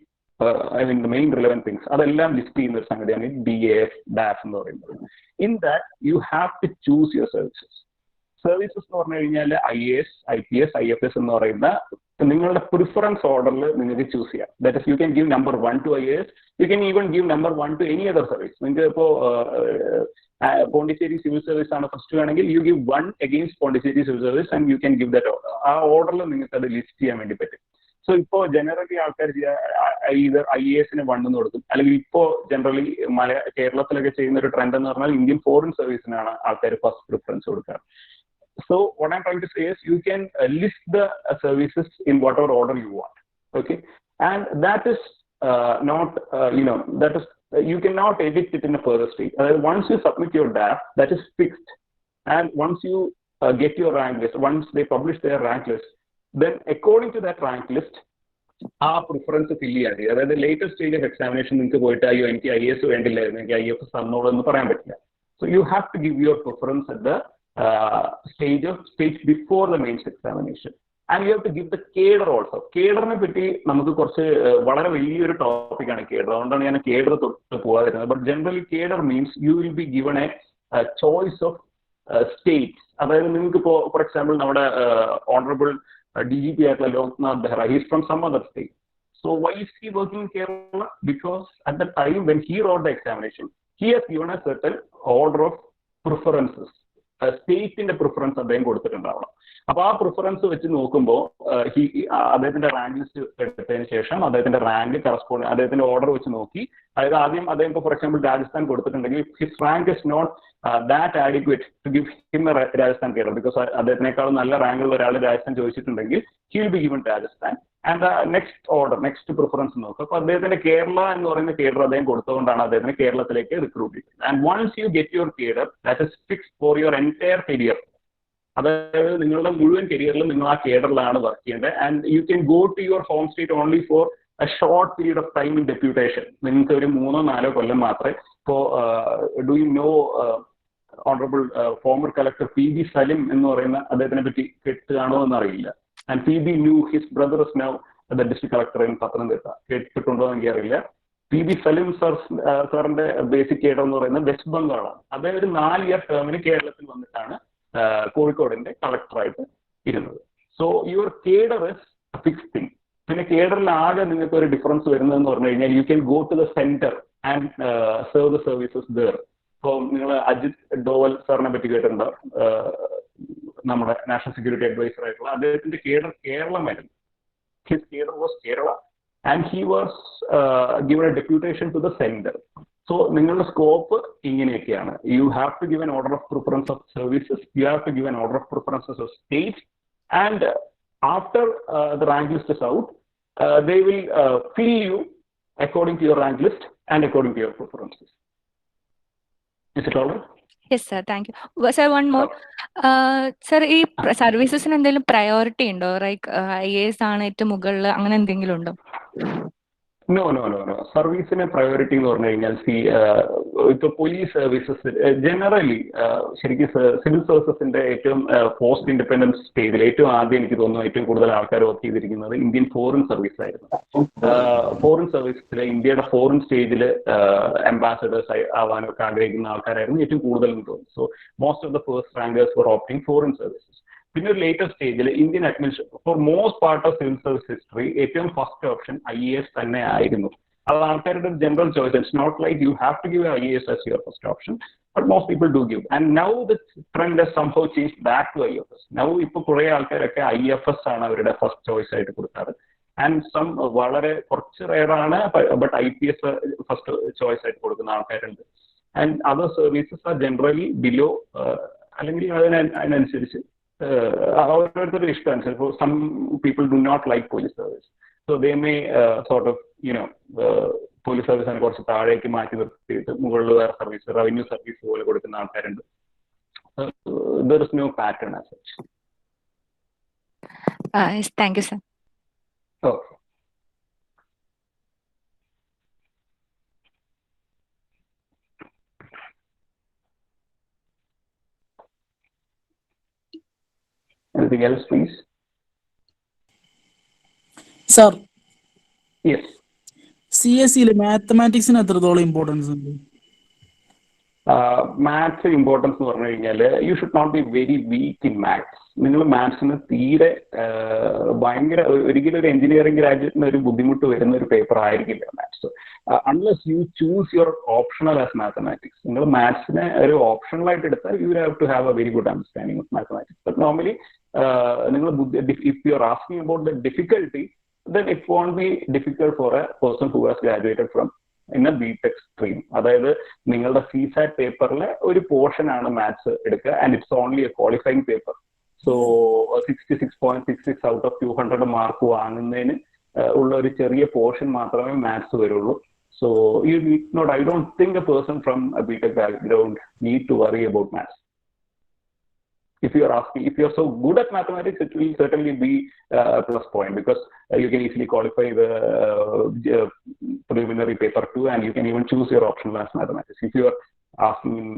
I mean the main relevant things, അതെല്ലാം ലിസ്റ്റ് ചെയ്യുന്ന ഒരു സംഗതിയാണ് DAF എന്ന് പറയുന്നത്. In that you have to choose your services. Services എന്ന് പറഞ്ഞു കഴിഞ്ഞാൽ IAS, IPS, IFS എന്ന് പറയുന്ന നിങ്ങളുടെ പ്രിഫറൻസ് ഓർഡറിൽ നിങ്ങൾക്ക് ചൂസ് ചെയ്യാം. That is you can give number 1 to IAS, you can even give number 1 to any other service. നിങ്ങൾക്ക് ഇപ്പോൾ പോണ്ടിച്ചേരി സിവിൽ സർവീസ് ആണ് ഫസ്റ്റ് വേണമെങ്കിൽ you give 1 against Pondicherry civil service and you can give that order. ആ ഓർഡറിൽ നിങ്ങൾക്ക് അത് list ചെയ്യാൻ വേണ്ടി പറ്റും. സോ ഇപ്പോൾ ജനറലി ആൾക്കാർ either IAS-ന് 1 എന്ന് കൊടുക്കും, അല്ലെങ്കിൽ ഇപ്പോൾ ജനറലി കേരളത്തിലൊക്കെ ചെയ്യുന്ന ഒരു ട്രെൻഡ് എന്ന് പറഞ്ഞാൽ ഇന്ത്യൻ ഫോറിൻ സർവീസിനാണ് ആൾക്കാർ ഫസ്റ്റ് പ്രിഫറൻസ് കൊടുക്കുക. So what I'm trying to say is you can list the services in whatever order you want. Okay, and that is not that is you cannot edit it in a further stage. Once you submit your DAF, that is fixed, and once you get your rank list, once they publish their rank list, then according to that rank list ആ preference fill ചെയ്യാൻ കഴിയും. അതായത് latest stage of examination നിങ്ങൾക്ക് പോയിട്ട് അയ്യോ എനിക്ക് IAS വേണ്ടില്ലായിരുന്നു, എനിക്ക് IFS തന്നോളൂ എന്ന് പറയാൻ പറ്റില്ല. So you have to give your preference at the stage before the mains examination, and you have to give the cadre also. കേഡറിനെ പറ്റി നമുക്ക് കുറച്ച് വളരെ വലിയൊരു ടോപ്പിക്കാണ് കേഡർ, അതുകൊണ്ടാണ് ഞാൻ കേഡർ തൊട്ട് പോകാതിരുന്നത്. But generally cadre means you will be given a choice of states. അതായത് നിങ്ങൾക്ക് ഇപ്പോൾ ഫോർ എക്സാമ്പിൾ നമ്മുടെ ഓണറബിൾ DGP ആയിട്ടുള്ള Loknath Behera. He's from some other state. So why is he working in Kerala? Because at the time when he wrote the examination, he has given a certain order of preferences. സ്റ്റേറ്റിന്റെ preference അദ്ദേഹം കൊടുത്തിട്ടുണ്ടാവണം. അപ്പൊ ആ preference വെച്ച് നോക്കുമ്പോൾ അദ്ദേഹത്തിന്റെ rank list എടുത്തതിന് ശേഷം അദ്ദേഹത്തിന്റെ റാങ്ക് കറസ്പോണ്ട് അദ്ദേഹത്തിന്റെ ഓർഡർ വെച്ച് നോക്കി, അതായത് ആദ്യം അദ്ദേഹം ഇപ്പോൾ ഫോർ എക്സാമ്പിൾ രാജസ്ഥാൻ കൊടുത്തിട്ടുണ്ടെങ്കിൽ his rank is not that adequate to give him Rajasthan Kerala. Because അദ്ദേഹത്തിനേക്കാളും നല്ല റാങ്കുള്ള ഒരാൾ രാജസ്ഥാൻ ചോദിച്ചിട്ടുണ്ടെങ്കിൽ he will be given Rajasthan. And next order next preference നോക്കുക. അപ്പൊ അദ്ദേഹത്തിന്റെ കേരള എന്ന് പറയുന്ന കേഡർ അദ്ദേഹം കൊടുത്തുകൊണ്ടാണ് അദ്ദേഹത്തിന് കേരളത്തിലേക്ക് റിക്രൂട്ട് ചെയ്തത്. And once you get your cadre that is fix for your entire career. അതായത് നിങ്ങളുടെ മുഴുവൻ കരിയറിലും നിങ്ങൾ ആ കേഡറിലാണ് വർക്ക് ചെയ്യേണ്ടത്. And you can go to your home state only for a short period of time in deputation. നിങ്ങൾക്ക് ഒരു 3-4 കൊല്ലം മാത്രമേ. ഇപ്പോൾ do you know honourable former collector PB Salim എന്ന് പറയുന്ന അദ്ദേഹത്തിനെ പറ്റി കേട്ടുകാണോ എന്നറിയില്ല. ആൻഡ് PB knew his brother is now the district collector in Pathanamthitta. കേട്ടിട്ടുണ്ടോ എന്ന് എനിക്കറിയില്ല. PB സലിം സാറിന്റെ ബേസിക് കേഡർ എന്ന് പറയുന്നത് വെസ്റ്റ് ബംഗാളാണ്. അദ്ദേഹം ഒരു 4 ഇയർ ടേമിന് കേരളത്തിൽ വന്നിട്ടാണ് കോഴിക്കോടിന്റെ കളക്ടറായിട്ട് ഇരുന്നത്. So your cadre is fix thing. പിന്നെ കേഡറിൽ ആകെ നിങ്ങൾക്ക് ഒരു ഡിഫറൻസ് വരുന്നതെന്ന് പറഞ്ഞു കഴിഞ്ഞാൽ you can go to the centre and serve the services there. ഇപ്പോൾ നിങ്ങൾ അജിത് ഡോവൽ സാറിനെ പറ്റി കേട്ടിട്ടുണ്ടോ? നമ്മുടെ നാഷണൽ സെക്യൂരിറ്റി അഡ്വൈസർ ആയിട്ടുള്ള അദ്ദേഹത്തിന്റെ കേഡർ കേരളമായിരുന്നു. His cadre was Kerala and he was given a deputation to the centre. So നിങ്ങളുടെ സ്കോപ്പ് ഇങ്ങനെയൊക്കെയാണ്. You have to give an order of preference of services, you have to give an order of preferences of state, and after the rank list is out they will fill you according to your rank list and according to your preferences. Is it all right? Yes, sir. Thank you. Sir, one more. Sir, ഈ സർവീസസിന് എന്തെങ്കിലും priority ഉണ്ടോ? Like IAS ആണ് ഏറ്റവും മുകളിൽ, അങ്ങനെ എന്തെങ്കിലും ഉണ്ടോ? No. സർവീസിന് പ്രയോറിറ്റി എന്ന് പറഞ്ഞു കഴിഞ്ഞാൽ ഇപ്പൊ പോലീസ് സർവീസസ് ജനറലി ശരിക്കും സിവിൽ സർവീസസിന്റെ ഏറ്റവും പോസ്റ്റ് ഇൻഡിപെൻഡൻസ് സ്റ്റേജിൽ ഏറ്റവും ആദ്യം എനിക്ക് തോന്നുന്നു ഏറ്റവും കൂടുതൽ ആൾക്കാർ വർക്ക് ചെയ്തിരിക്കുന്നത് ഇന്ത്യൻ ഫോറിൻ സർവീസ് ആയിരുന്നു. ഫോറിൻ സർവീസസിൽ ഇന്ത്യയുടെ ഫോറിൻ സ്റ്റേജിൽ അംബാസഡേഴ്സ് ആവാനൊക്കെ ആഗ്രഹിക്കുന്ന ആൾക്കാരായിരുന്നു ഏറ്റവും കൂടുതൽ എന്ന് തോന്നുന്നു. So most of the first rankers for opting foreign services. പിന്നെ ഒരു ലേറ്റസ്റ്റ് സ്റ്റേജിൽ Indian administration for most part of civil service history ഏറ്റവും ഫസ്റ്റ് ഓപ്ഷൻ IAS തന്നെ ആയിരുന്നു. അത് ആൾക്കാരുടെ general choice. It's not like you have to give IAS as your first option, but most people do give. And now the trend has somehow changed back to IFS. Now ഇപ്പോൾ കുറെ ആൾക്കാരൊക്കെ IFS ആണ് അവരുടെ first choice ആയിട്ട് കൊടുക്കാറ്. And some വളരെ കുറച്ച് റെയറാണ് ബട്ട് IPS ഫസ്റ്റ് ചോയ്സ് ആയിട്ട് കൊടുക്കുന്ന ആൾക്കാരുണ്ട്. And other services are generally below, അല്ലെങ്കിൽ അതിനനുസരിച്ച് ഓരോരുത്തരുടെ ഇഷ്ടമനുസരിച്ച്. Some people do not like police service, so they may sort of police സർവീസിനെ കുറച്ച് താഴേക്ക് മാറ്റി നിർത്തിയിട്ട് മുകളിൽ വേറെ സർവീസ്, റവന്യൂ സർവീസ് പോലെ കൊടുക്കുന്ന ആൾക്കാരുണ്ട്. There is no pattern as such. Yes, thank you, sir. Oh. Anything else, please? Sir. Yes. CSE മാത്തമാറ്റിക്സിന് എത്രത്തോളം ഇമ്പോർട്ടൻസ് ഉണ്ട്? മാത്സ് ഇമ്പോർട്ടൻസ് എന്ന് പറഞ്ഞു കഴിഞ്ഞാൽ you should not be very weak in maths. നിങ്ങൾ മാത്സിന് തീരെ ഭയങ്കര ഒരിക്കലും ഒരു എഞ്ചിനീയറിംഗ് ഗ്രാജുവേറ്റിന് ഒരു ബുദ്ധിമുട്ട് വരുന്ന ഒരു പേപ്പർ ആയിരിക്കില്ല maths, unless you choose your optional as mathematics. നിങ്ങൾ മാത്സിനെ ഒരു ഓപ്ഷണൽ ആയിട്ട് എടുത്താൽ you have to have a very good understanding of mathematics. But normally നിങ്ങൾ if you are asking about the difficulty, then it won't be difficult for a person who has graduated from in a B.Tech stream. അതായത് നിങ്ങളുടെ CSAT പേപ്പറിലെ ഒരു portion ആണ് maths എടുക്കുക, and it's only a qualifying paper. So 66.66 out of 200 mark വാങ്ങുന്നതിന് ഉള്ള ഒരു ചെറിയ portion മാത്രമേ മാത്സ് വരുള്ളൂ. So you need not, I don't think a person from a B.Tech background need to worry about maths. If you are asking, if you are so good at mathematics, it will certainly be a plus point, because you can easily qualify the preliminary paper 2, and you can even choose your optional as mathematics if you are asking in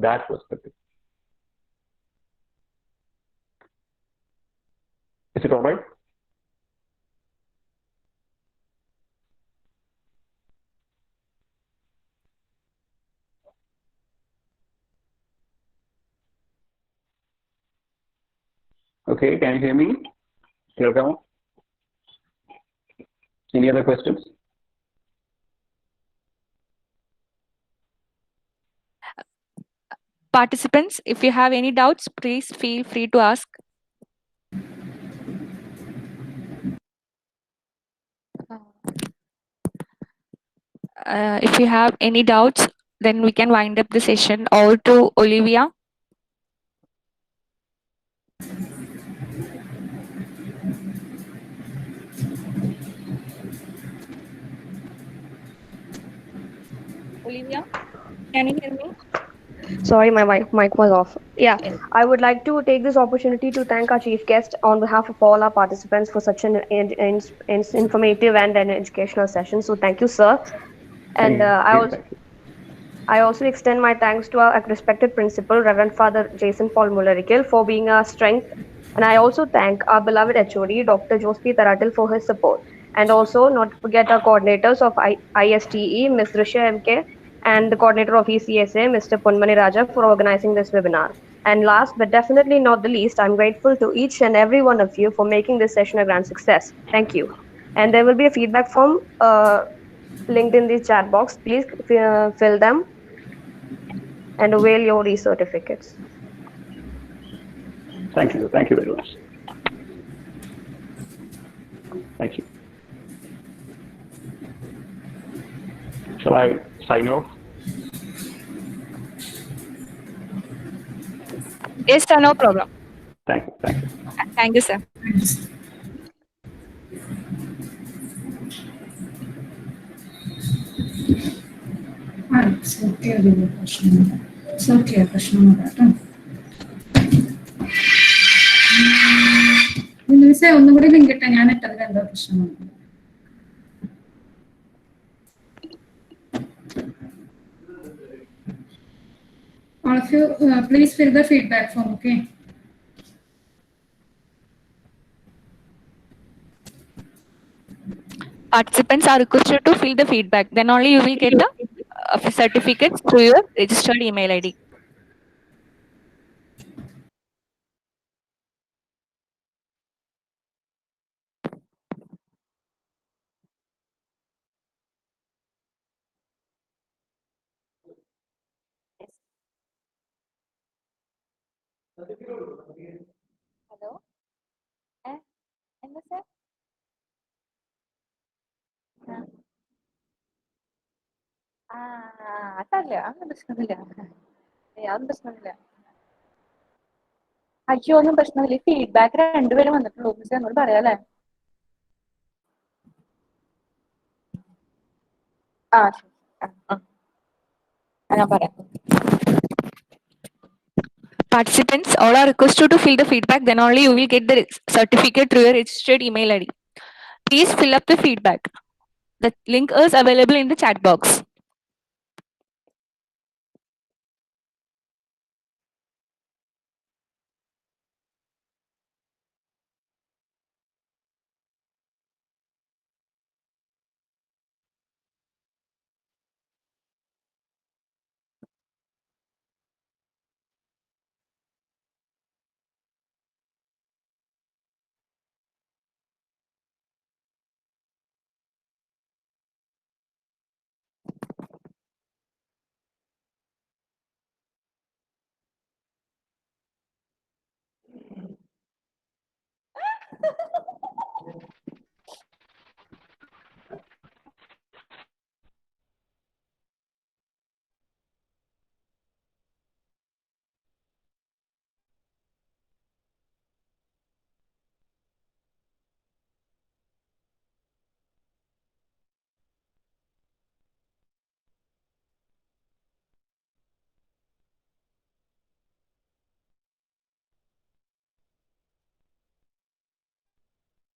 that perspective. Is it all right? Okay, can you hear me? കേൾക്കാമോ? Any other questions? Participants, if you have any doubts, please feel free to ask. If you have any doubts, then we can wind up the session. Over to Olivia. Olivia, can you hear me? Sorry, my mic was off. Yeah, Yes. I would like to take this opportunity to thank our chief guest on behalf of all our participants for such an informative and an educational session. So thank you, sir. And Thank you. I also extend my thanks to our respected principal, Reverend Father Jason Paul Mullerikil, for being our strength. And I also thank our beloved HOD, Dr. Jospi Taratil, for his support. And also, not to forget our coordinators of ISTE, Ms. Drisha MK, and the coordinator of ECSA, Mr. Punmani Raja, for organizing this webinar. And last but definitely not the least, I'm grateful to each and every one of you for making this session a grand success. Thank you. And there will be a feedback form linked in the chat box. Please fill them and avail your e-certificates. Thank you. Thank you very much. Thank you. Shall I sign off? Yes, sir, no problem. Thank you. Thank you. Thank you, sir. ഒന്നുകൂടി link ഇട്ട ഞാൻ ഇട്ടതിൽ എന്തോ പ്രശ്നമാണ്. All of you, please fill the feedback form, okay? Participants are requested to fill the feedback. Then only you will get the certificates through your registered email ID. Hello? എന്താ sir? അതല്ല അങ്ങനെ പ്രശ്നമില്ല. അതൊന്നും പ്രശ്നമില്ല. അയ്യോ ഒന്നും പ്രശ്നമില്ല. ഫീഡ്ബാക്ക് രണ്ടുപേരും വന്നിട്ടുള്ളൂ. മിസ് എന്നോട് പറയാല്ലേ? ഞാൻ പറയാം. Participants, all are requested to fill the feedback. Then only you will get the certificate through your registered email ID. Please fill up the feedback. The link is available in the chat box.